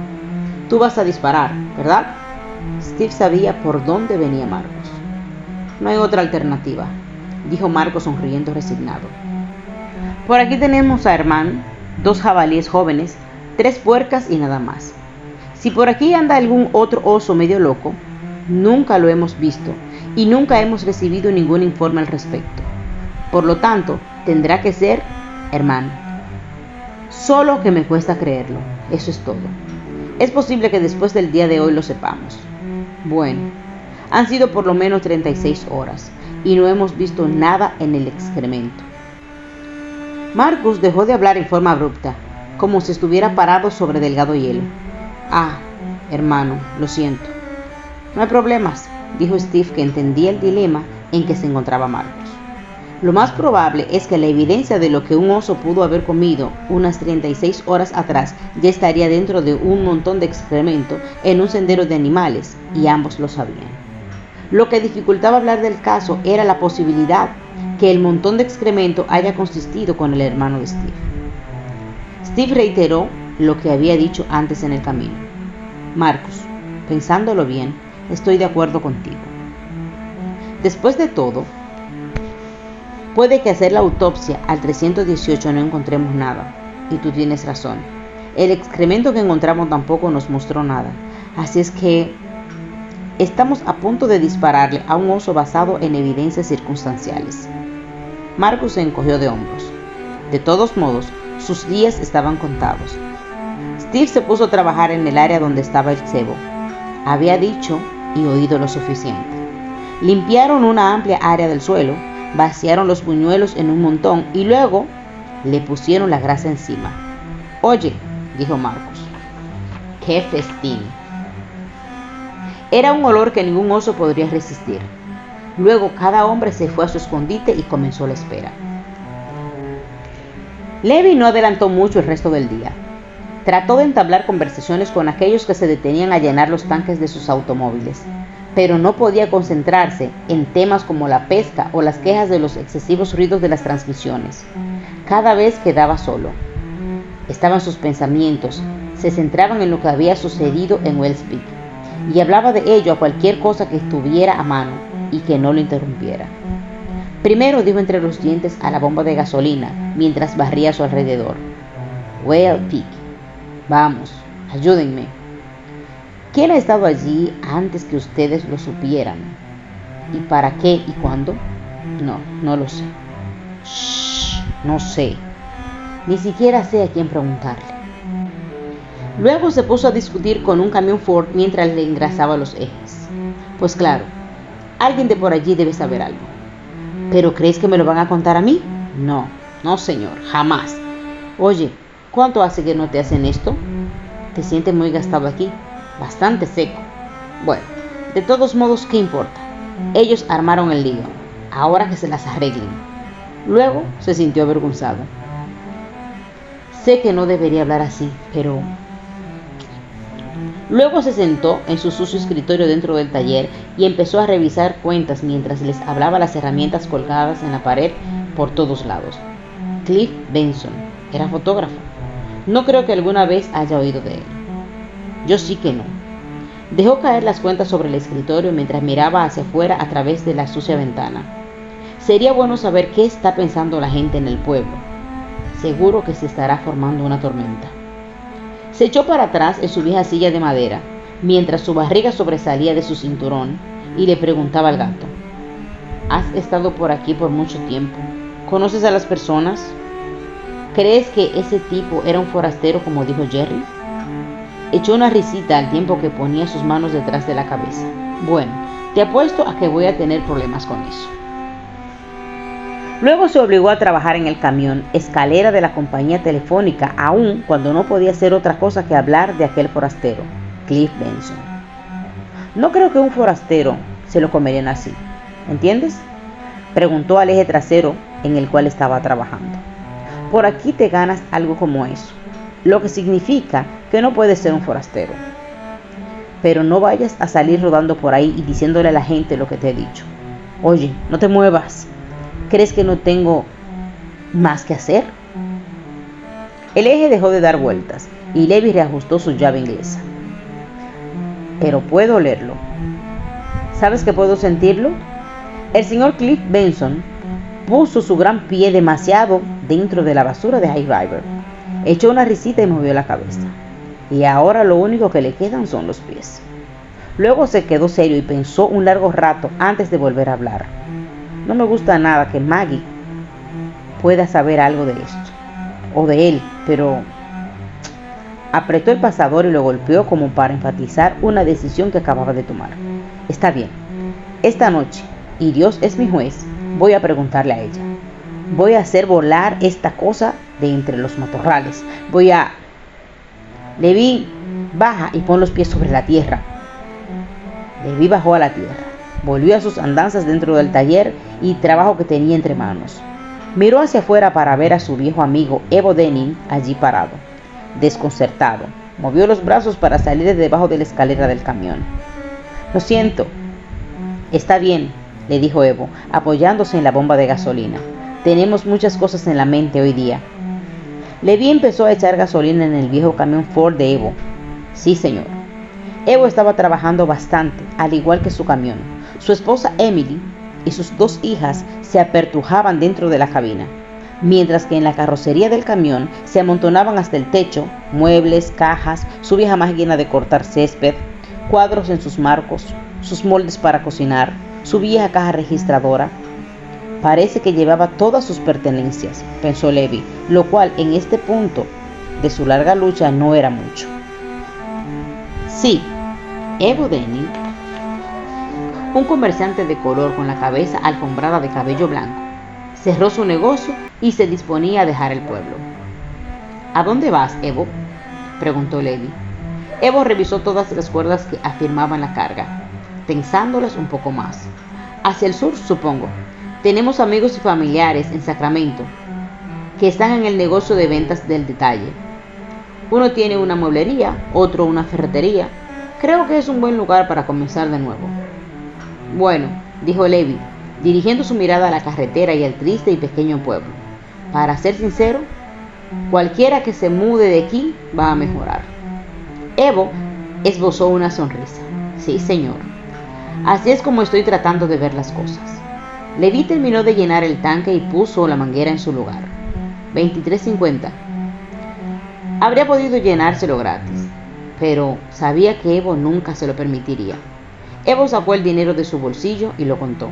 Tú vas a disparar, ¿verdad?» Steve sabía por dónde venía Marcus. «No hay otra alternativa», dijo Marcos sonriendo resignado. «Por aquí tenemos a Armand, 2 jabalíes jóvenes, 3 puercas y nada más. Si por aquí anda algún otro oso medio loco, nunca lo hemos visto y nunca hemos recibido ningún informe al respecto. Por lo tanto, tendrá que ser Armand. Solo que me cuesta creerlo, eso es todo. Es posible que después del día de hoy lo sepamos. Bueno, han sido por lo menos 36 horas y no hemos visto nada en el excremento». Marcus dejó de hablar en forma abrupta, como si estuviera parado sobre delgado hielo. «Ah, hermano, lo siento». «No hay problemas», dijo Steve, que entendía el dilema en que se encontraba Marcus. «Lo más probable es que la evidencia de lo que un oso pudo haber comido unas 36 horas atrás ya estaría dentro de un montón de excremento en un sendero de animales, y ambos lo sabían. Lo que dificultaba hablar del caso era la posibilidad que el montón de excremento haya consistido con el hermano de Steve. Steve reiteró lo que había dicho antes en el camino. «Marcus, pensándolo bien, estoy de acuerdo contigo. Después de todo, puede que hacer la autopsia al 318 no encontremos nada, y tú tienes razón. El excremento que encontramos tampoco nos mostró nada, así es que Estamos a punto de dispararle a un oso basado en evidencias circunstanciales. Marcus se encogió de hombros. De todos modos, sus días estaban contados. Steve se puso a trabajar en el área donde estaba el cebo. Había dicho y oído lo suficiente. Limpiaron una amplia área del suelo, vaciaron los buñuelos en un montón y luego le pusieron la grasa encima. «Oye», dijo Marcus, «qué festín». Era un olor que ningún oso podría resistir. Luego cada hombre se fue a su escondite y comenzó la espera. Levi no adelantó mucho el resto del día. Trató de entablar conversaciones con aquellos que se detenían a llenar los tanques de sus automóviles, pero no podía concentrarse en temas como la pesca o las quejas de los excesivos ruidos de las transmisiones. Cada vez quedaba solo. Estaban sus pensamientos, se centraban en lo que había sucedido en Wells Peak, y hablaba de ello a cualquier cosa que estuviera a mano y que no lo interrumpiera. Primero dijo entre los dientes a la bomba de gasolina mientras barría a su alrededor: «Wells Peak, vamos, ayúdenme. ¿Quién ha estado allí antes que ustedes lo supieran? ¿Y para qué y cuándo? No lo sé. Shh, no sé. Ni siquiera sé a quién preguntarle». Luego se puso a discutir con un camión Ford mientras le engrasaba los ejes. «Pues claro, alguien de por allí debe saber algo». «¿Pero crees que me lo van a contar a mí?» No señor, jamás». «Oye, ¿cuánto hace que no te hacen esto? Te sientes muy gastado aquí, bastante seco». «Bueno, de todos modos, ¿qué importa? Ellos armaron el lío, ahora que se las arreglen». Luego se sintió avergonzado. «Sé que no debería hablar así, pero...». Luego se sentó en su sucio escritorio dentro del taller y empezó a revisar cuentas mientras les hablaba las herramientas colgadas en la pared por todos lados. Cliff Benson era fotógrafo. No creo que alguna vez haya oído de él. Yo sí que no. Dejó caer las cuentas sobre el escritorio mientras miraba hacia afuera a través de la sucia ventana. Sería bueno saber qué está pensando la gente en el pueblo. Seguro que se estará formando una tormenta. Se echó para atrás en su vieja silla de madera, mientras su barriga sobresalía de su cinturón, y le preguntaba al gato: «¿Has estado por aquí por mucho tiempo? ¿Conoces a las personas? ¿Crees que ese tipo era un forastero como dijo Jerry?» Echó una risita al tiempo que ponía sus manos detrás de la cabeza. «Bueno, te apuesto a que voy a tener problemas con eso». Luego se obligó a trabajar en el camión escalera de la compañía telefónica, aun cuando no podía hacer otra cosa que hablar de aquel forastero, Cliff Benson. «No creo que un forastero se lo comerían así, ¿entiendes?», preguntó al eje trasero en el cual estaba trabajando. «Por aquí te ganas algo como eso, lo que significa que no puedes ser un forastero. Pero no vayas a salir rodando por ahí y diciéndole a la gente lo que te he dicho. Oye, no te muevas. ¿Crees que no tengo más que hacer?». El eje dejó de dar vueltas y Levi reajustó su llave inglesa. «Pero puedo olerlo. ¿Sabes que puedo sentirlo?». El señor Cliff Benson puso su gran pie demasiado dentro de la basura de High River. Echó una risita y movió la cabeza. «Y ahora lo único que le quedan son los pies». Luego se quedó serio y pensó un largo rato antes de volver a hablar. «No me gusta nada que Maggie pueda saber algo de esto, o de él, pero...». Apretó el pasador y lo golpeó como para enfatizar una decisión que acababa de tomar. «Está bien, esta noche, y Dios es mi juez, voy a preguntarle a ella. Voy a hacer volar esta cosa de entre los matorrales. Voy a... Levi, baja y pon los pies sobre la tierra». Levi bajó a la tierra. Volvió a sus andanzas dentro del taller y trabajo que tenía entre manos. Miró hacia afuera para ver a su viejo amigo Evo Denning allí parado, desconcertado. Movió los brazos para salir de debajo de la escalera del camión. «Lo siento». «Está bien», le dijo Evo, apoyándose en la bomba de gasolina. «Tenemos muchas cosas en la mente hoy día». Levi empezó a echar gasolina en el viejo camión Ford de Evo. «Sí, señor». Evo estaba trabajando bastante, al igual que su camión. Su esposa Emily y sus 2 hijas se apertujaban dentro de la cabina, mientras que en la carrocería del camión se amontonaban hasta el techo muebles, cajas, su vieja máquina de cortar césped, cuadros en sus marcos, sus moldes para cocinar, su vieja caja registradora. Parece que llevaba todas sus pertenencias, pensó Levi, lo cual en este punto de su larga lucha no era mucho. Sí, Evo Denning, un comerciante de color con la cabeza alfombrada de cabello blanco, cerró su negocio y se disponía a dejar el pueblo. ¿A dónde vas, Evo?, preguntó Levi. Evo revisó todas las cuerdas que afirmaban la carga, tensándolas un poco más. Hacia el sur, supongo. Tenemos amigos y familiares en Sacramento que están en el negocio de ventas del detalle. Uno tiene una mueblería, otro una ferretería. Creo que es un buen lugar para comenzar de nuevo. Bueno, dijo Levi, dirigiendo su mirada a la carretera y al triste y pequeño pueblo. Para ser sincero, cualquiera que se mude de aquí va a mejorar. Evo esbozó una sonrisa. Sí, señor. Así es como estoy tratando de ver las cosas. Levi terminó de llenar el tanque y puso la manguera en su lugar. 23.50. Habría podido llenárselo gratis, pero sabía que Evo nunca se lo permitiría. Evo sacó el dinero de su bolsillo y lo contó.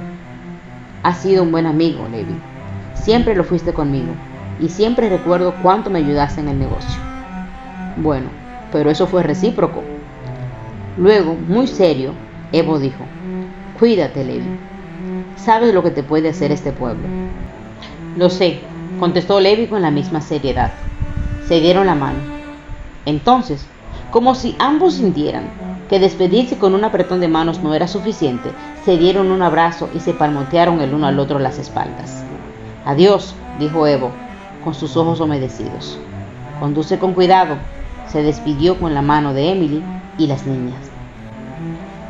Has sido un buen amigo, Levi. Siempre lo fuiste conmigo, y siempre recuerdo cuánto me ayudaste en el negocio. Bueno, pero eso fue recíproco. Luego, muy serio, Evo dijo, cuídate, Levi. Sabes lo que te puede hacer este pueblo. Lo sé, contestó Levi con la misma seriedad. Se dieron la mano. Entonces, como si ambos sintieran que despedirse con un apretón de manos no era suficiente, se dieron un abrazo y se palmotearon el uno al otro las espaldas. Adiós, dijo Evo, con sus ojos humedecidos. Conduce con cuidado, se despidió con la mano de Emily y las niñas.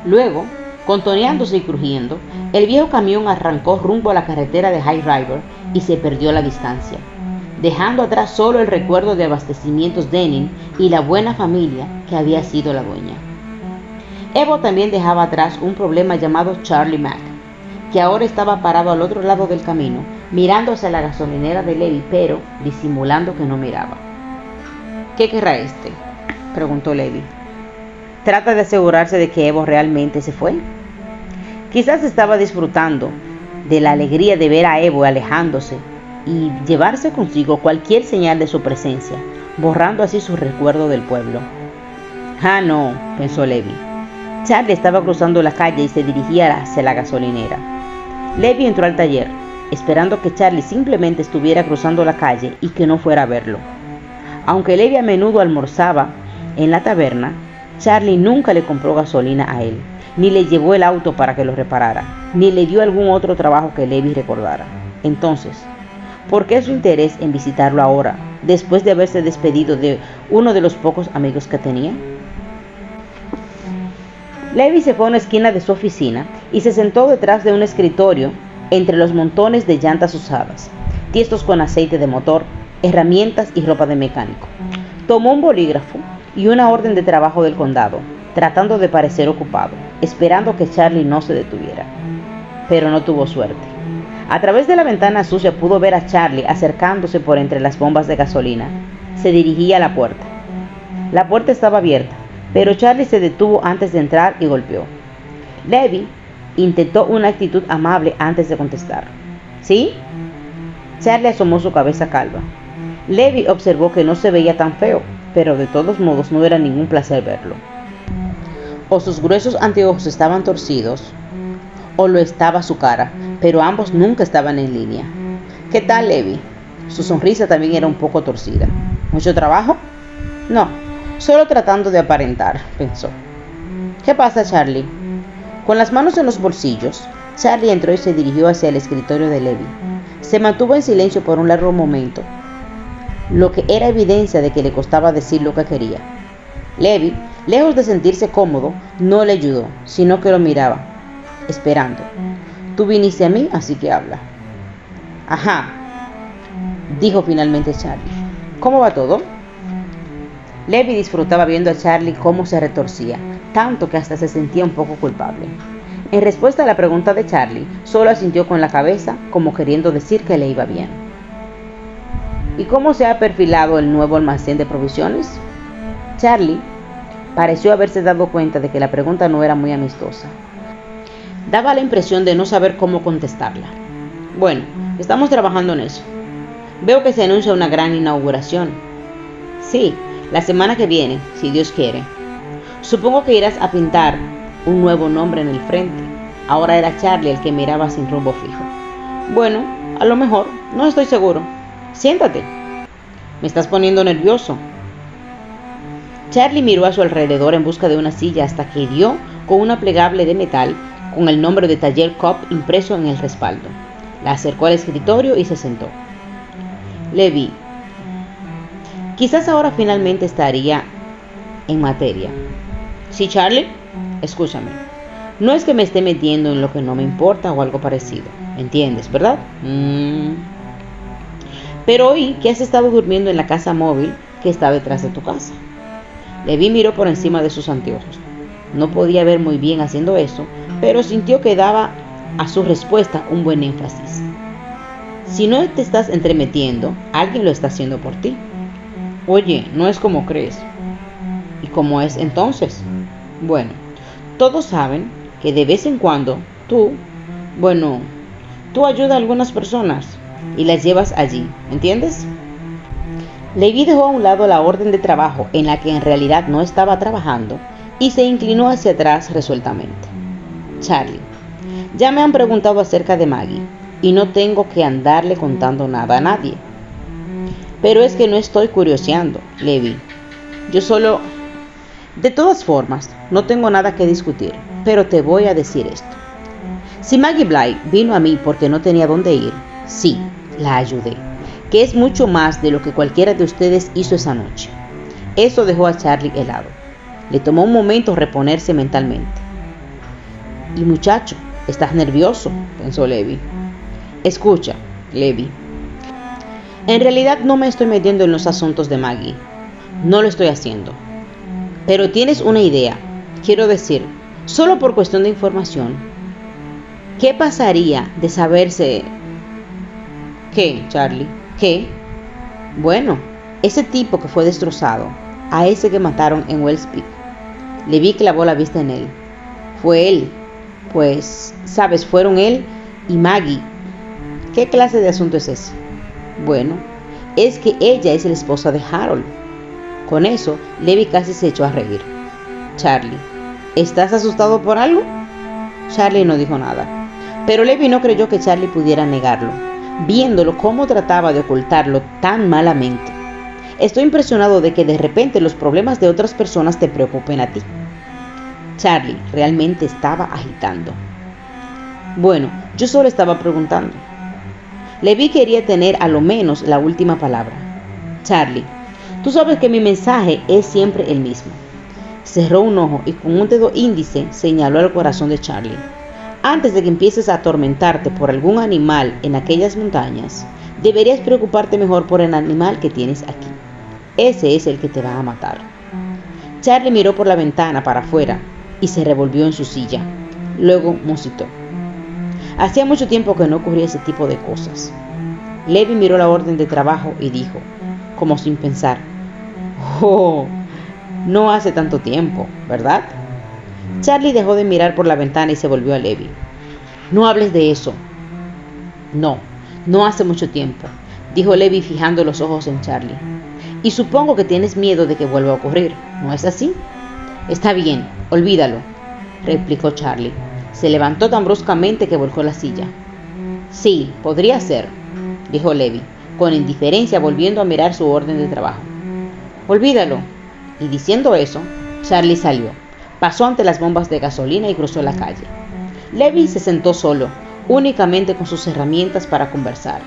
Luego, contoneándose y crujiendo, el viejo camión arrancó rumbo a la carretera de High River y se perdió a la distancia, dejando atrás solo el recuerdo de Abastecimientos Denning y la buena familia que había sido la dueña. Evo también dejaba atrás un problema llamado Charlie Mack, que ahora estaba parado al otro lado del camino, mirando hacia la gasolinera de Levi, pero disimulando que no miraba. ¿Qué querrá este?, preguntó Levi. ¿Trata de asegurarse de que Evo realmente se fue? Quizás estaba disfrutando de la alegría de ver a Evo alejándose y llevarse consigo cualquier señal de su presencia, borrando así su recuerdo del pueblo. Ah, no, pensó Levi. Charlie estaba cruzando la calle y se dirigía hacia la gasolinera. Levi entró al taller, esperando que Charlie simplemente estuviera cruzando la calle y que no fuera a verlo. Aunque Levi a menudo almorzaba en la taberna, Charlie nunca le compró gasolina a él, ni le llevó el auto para que lo reparara, ni le dio algún otro trabajo que Levi recordara. Entonces, ¿por qué su interés en visitarlo ahora, después de haberse despedido de uno de los pocos amigos que tenía? Levi se fue a una esquina de su oficina y se sentó detrás de un escritorio entre los montones de llantas usadas, tiestos con aceite de motor, herramientas y ropa de mecánico. Tomó un bolígrafo y una orden de trabajo del condado, tratando de parecer ocupado, esperando que Charlie no se detuviera. Pero no tuvo suerte. A través de la ventana sucia pudo ver a Charlie acercándose por entre las bombas de gasolina. Se dirigía a la puerta. La puerta estaba abierta, pero Charlie se detuvo antes de entrar y golpeó. Levi intentó una actitud amable antes de contestar. ¿Sí? Charlie asomó su cabeza calva. Levi observó que no se veía tan feo, pero de todos modos no era ningún placer verlo. O sus gruesos anteojos estaban torcidos, o lo estaba su cara, pero ambos nunca estaban en línea. ¿Qué tal, Levi? Su sonrisa también era un poco torcida. ¿Mucho trabajo? No, solo tratando de aparentar, pensó. ¿Qué pasa, Charlie? Con las manos en los bolsillos, Charlie entró y se dirigió hacia el escritorio de Levi. Se mantuvo en silencio por un largo momento, lo que era evidencia de que le costaba decir lo que quería. Levi, lejos de sentirse cómodo, no le ayudó, sino que lo miraba, esperando. Tú viniste a mí, así que habla. Ajá, dijo finalmente Charlie. ¿Cómo va todo? Levi disfrutaba viendo a Charlie cómo se retorcía, tanto que hasta se sentía un poco culpable. En respuesta a la pregunta de Charlie, solo asintió con la cabeza, como queriendo decir que le iba bien. ¿Y cómo se ha perfilado el nuevo almacén de provisiones? Charlie pareció haberse dado cuenta de que la pregunta no era muy amistosa. Daba la impresión de no saber cómo contestarla. Bueno, estamos trabajando en eso. Veo que se anuncia una gran inauguración. Sí, la semana que viene, si Dios quiere. Supongo que irás a pintar un nuevo nombre en el frente. Ahora era Charlie el que miraba sin rumbo fijo. Bueno, a lo mejor, no estoy seguro. Siéntate. Me estás poniendo nervioso. Charlie miró a su alrededor en busca de una silla hasta que dio con una plegable de metal con el nombre de Taller Cobb impreso en el respaldo. La acercó al escritorio y se sentó. Levi, quizás ahora finalmente estaría en materia. ¿Sí, Charlie? Escúchame. No es que me esté metiendo en lo que no me importa o algo parecido. ¿Entiendes, verdad? Pero oí que has estado durmiendo en la casa móvil que está detrás de tu casa. Levi miró por encima de sus anteojos. No podía ver muy bien haciendo eso, pero sintió que daba a su respuesta un buen énfasis. Si no te estás entremetiendo, alguien lo está haciendo por ti. Oye, no es como crees. ¿Y cómo es entonces? Bueno, todos saben que de vez en cuando tú ayudas a algunas personas y las llevas allí, ¿entiendes? Levi dejó a un lado la orden de trabajo en la que en realidad no estaba trabajando y se inclinó hacia atrás resueltamente. Charlie, ya me han preguntado acerca de Maggie y no tengo que andarle contando nada a nadie. Pero es que no estoy curioseando, Levi. Yo solo... De todas formas, no tengo nada que discutir, pero te voy a decir esto. Si Maggie Bly vino a mí porque no tenía dónde ir, sí, la ayudé, que es mucho más de lo que cualquiera de ustedes hizo esa noche. Eso dejó a Charlie helado. Le tomó un momento reponerse mentalmente. Y muchacho, estás nervioso, pensó Levi. Escucha, Levi. En realidad no me estoy metiendo en los asuntos de Maggie. No lo estoy haciendo. Pero tienes una idea. Quiero decir, solo por cuestión de información. ¿Qué pasaría de saberse... ¿Qué, Charlie? ¿Qué? Bueno, ese tipo que fue destrozado, a ese que mataron en Wells Peak. Levi clavó la vista en él. Fue él. Pues, sabes, fueron él y Maggie. ¿Qué clase de asunto es ese? Bueno, es que ella es la esposa de Harold. Con eso, Levi casi se echó a reír. Charlie, ¿estás asustado por algo? Charlie no dijo nada, pero Levi no creyó que Charlie pudiera negarlo, viéndolo cómo trataba de ocultarlo tan malamente. Estoy impresionado de que de repente los problemas de otras personas te preocupen a ti. Charlie realmente estaba agitando. Bueno, yo solo estaba preguntando. Levi quería tener a lo menos la última palabra. Charlie, tú sabes que mi mensaje es siempre el mismo. Cerró un ojo y con un dedo índice señaló al corazón de Charlie. Antes de que empieces a atormentarte por algún animal en aquellas montañas, deberías preocuparte mejor por el animal que tienes aquí. Ese es el que te va a matar. Charlie miró por la ventana para afuera y se revolvió en su silla. Luego musitó. Hacía mucho tiempo que no ocurría ese tipo de cosas. Levi miró la orden de trabajo y dijo, como sin pensar, «Oh, no hace tanto tiempo, ¿verdad?» Charlie dejó de mirar por la ventana y se volvió a Levi. «No hables de eso». No hace mucho tiempo», dijo Levi fijando los ojos en Charlie. «Y supongo que tienes miedo de que vuelva a ocurrir, ¿no es así?» «Está bien, olvídalo», replicó Charlie. Se levantó tan bruscamente que volcó la silla. «Sí, podría ser», dijo Levi, con indiferencia volviendo a mirar su orden de trabajo. «Olvídalo». Y diciendo eso, Charlie salió, pasó ante las bombas de gasolina y cruzó la calle. Levi se sentó solo, únicamente con sus herramientas para conversar.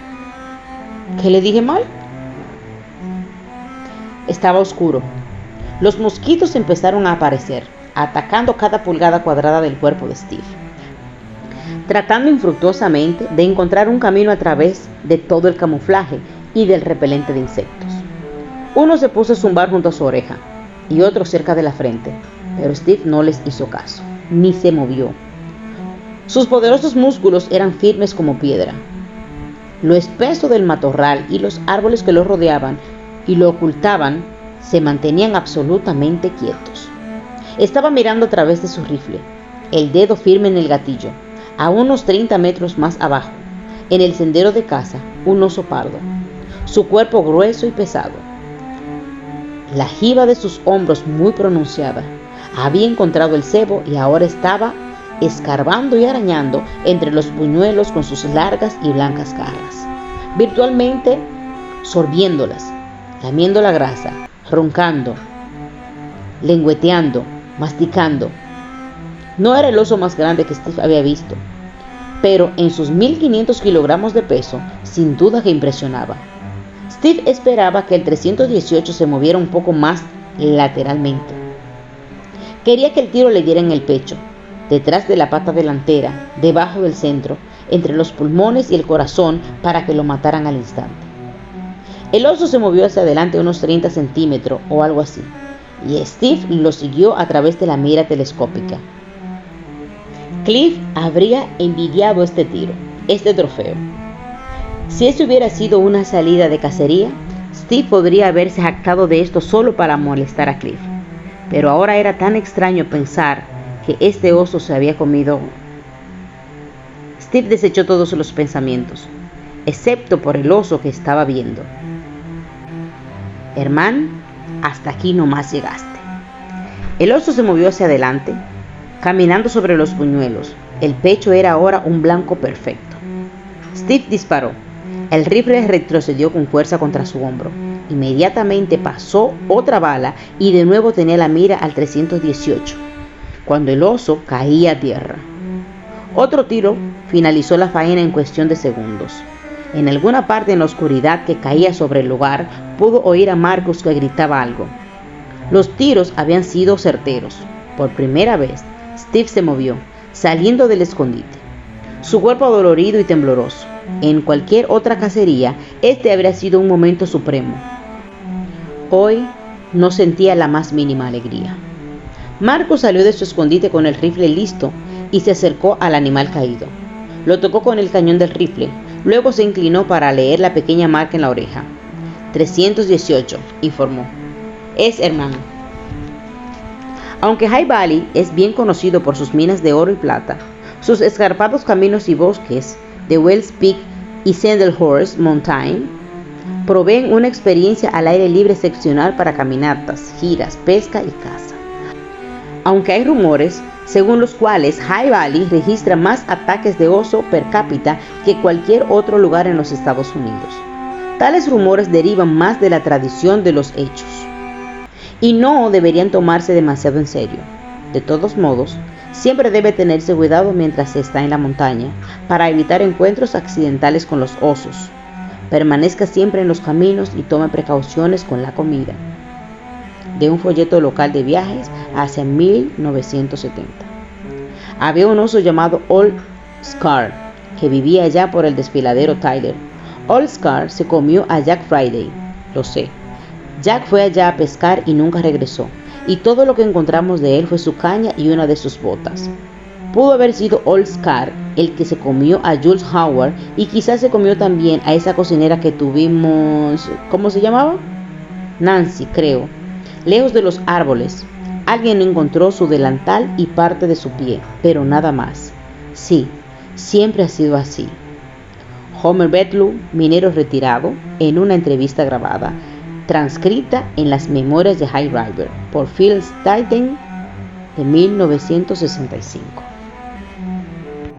¿Qué le dije mal? Estaba oscuro. Los mosquitos empezaron a aparecer, atacando cada pulgada cuadrada del cuerpo de Steve, tratando infructuosamente de encontrar un camino a través de todo el camuflaje y del repelente de insectos. Uno se puso a zumbar junto a su oreja y otro cerca de la frente, pero Steve no les hizo caso, ni se movió. Sus poderosos músculos eran firmes como piedra. Lo espeso del matorral y los árboles que lo rodeaban y lo ocultaban se mantenían absolutamente quietos. Estaba mirando a través de su rifle, el dedo firme en el gatillo, A unos 30 metros más abajo, en el sendero de caza, un oso pardo, su cuerpo grueso y pesado, la jiba de sus hombros muy pronunciada, había encontrado el cebo y ahora estaba escarbando y arañando entre los buñuelos con sus largas y blancas garras, virtualmente sorbiéndolas, lamiendo la grasa, roncando, lengüeteando, masticando. No era el oso más grande que Steve había visto, pero en sus 1500 kilogramos de peso, sin duda que impresionaba. Steve esperaba que el 318 se moviera un poco más lateralmente. Quería que el tiro le diera en el pecho, detrás de la pata delantera, debajo del centro, entre los pulmones y el corazón, para que lo mataran al instante. El oso se movió hacia adelante unos 30 centímetros o algo así, y Steve lo siguió a través de la mira telescópica. Cliff habría envidiado este tiro, este trofeo. Si eso hubiera sido una salida de cacería, Steve podría haberse jactado de esto solo para molestar a Cliff. Pero ahora era tan extraño pensar que este oso se había comido. Steve desechó todos los pensamientos, excepto por el oso que estaba viendo. Hermano, hasta aquí nomás llegaste. El oso se movió hacia adelante, caminando sobre los buñuelos. El pecho era ahora un blanco perfecto. Steve disparó. El rifle retrocedió con fuerza contra su hombro. Inmediatamente pasó otra bala y de nuevo tenía la mira al 318, cuando el oso caía a tierra. Otro tiro finalizó la faena en cuestión de segundos. En alguna parte en la oscuridad que caía sobre el lugar, pudo oír a Marcus que gritaba algo. Los tiros habían sido certeros. Por primera vez, Steve se movió, saliendo del escondite, su cuerpo adolorido y tembloroso. En cualquier otra cacería, este habría sido un momento supremo. Hoy no sentía la más mínima alegría. Marcus salió de su escondite con el rifle listo y se acercó al animal caído. Lo tocó con el cañón del rifle, luego se inclinó para leer la pequeña marca en la oreja. 318, informó. Es hermano. Aunque High Valley es bien conocido por sus minas de oro y plata, sus escarpados caminos y bosques de Wells Peak y Sandalhorse Mountain proveen una experiencia al aire libre excepcional para caminatas, giras, pesca y caza. Aunque hay rumores según los cuales High Valley registra más ataques de oso per cápita que cualquier otro lugar en los Estados Unidos. Tales rumores derivan más de la tradición de los hechos y no deberían tomarse demasiado en serio. De todos modos, siempre debe tenerse cuidado mientras se está en la montaña para evitar encuentros accidentales con los osos. Permanezca siempre en los caminos y tome precauciones con la comida. De un folleto local de viajes hacia 1970. Había un oso llamado Old Scar que vivía allá por el desfiladero Tyler. Old Scar se comió a Jack Friday, lo sé. Jack fue allá a pescar y nunca regresó, y todo lo que encontramos de él fue su caña y una de sus botas. Pudo haber sido Old Scar el que se comió a Jules Howard y quizás se comió también a esa cocinera que tuvimos, ¿cómo se llamaba? Nancy, creo. Lejos de los árboles, alguien encontró su delantal y parte de su pie, pero nada más. Sí, siempre ha sido así. Homer Bedlow, minero retirado, en una entrevista grabada, transcrita en las memorias de High River por Phil Staten de 1965.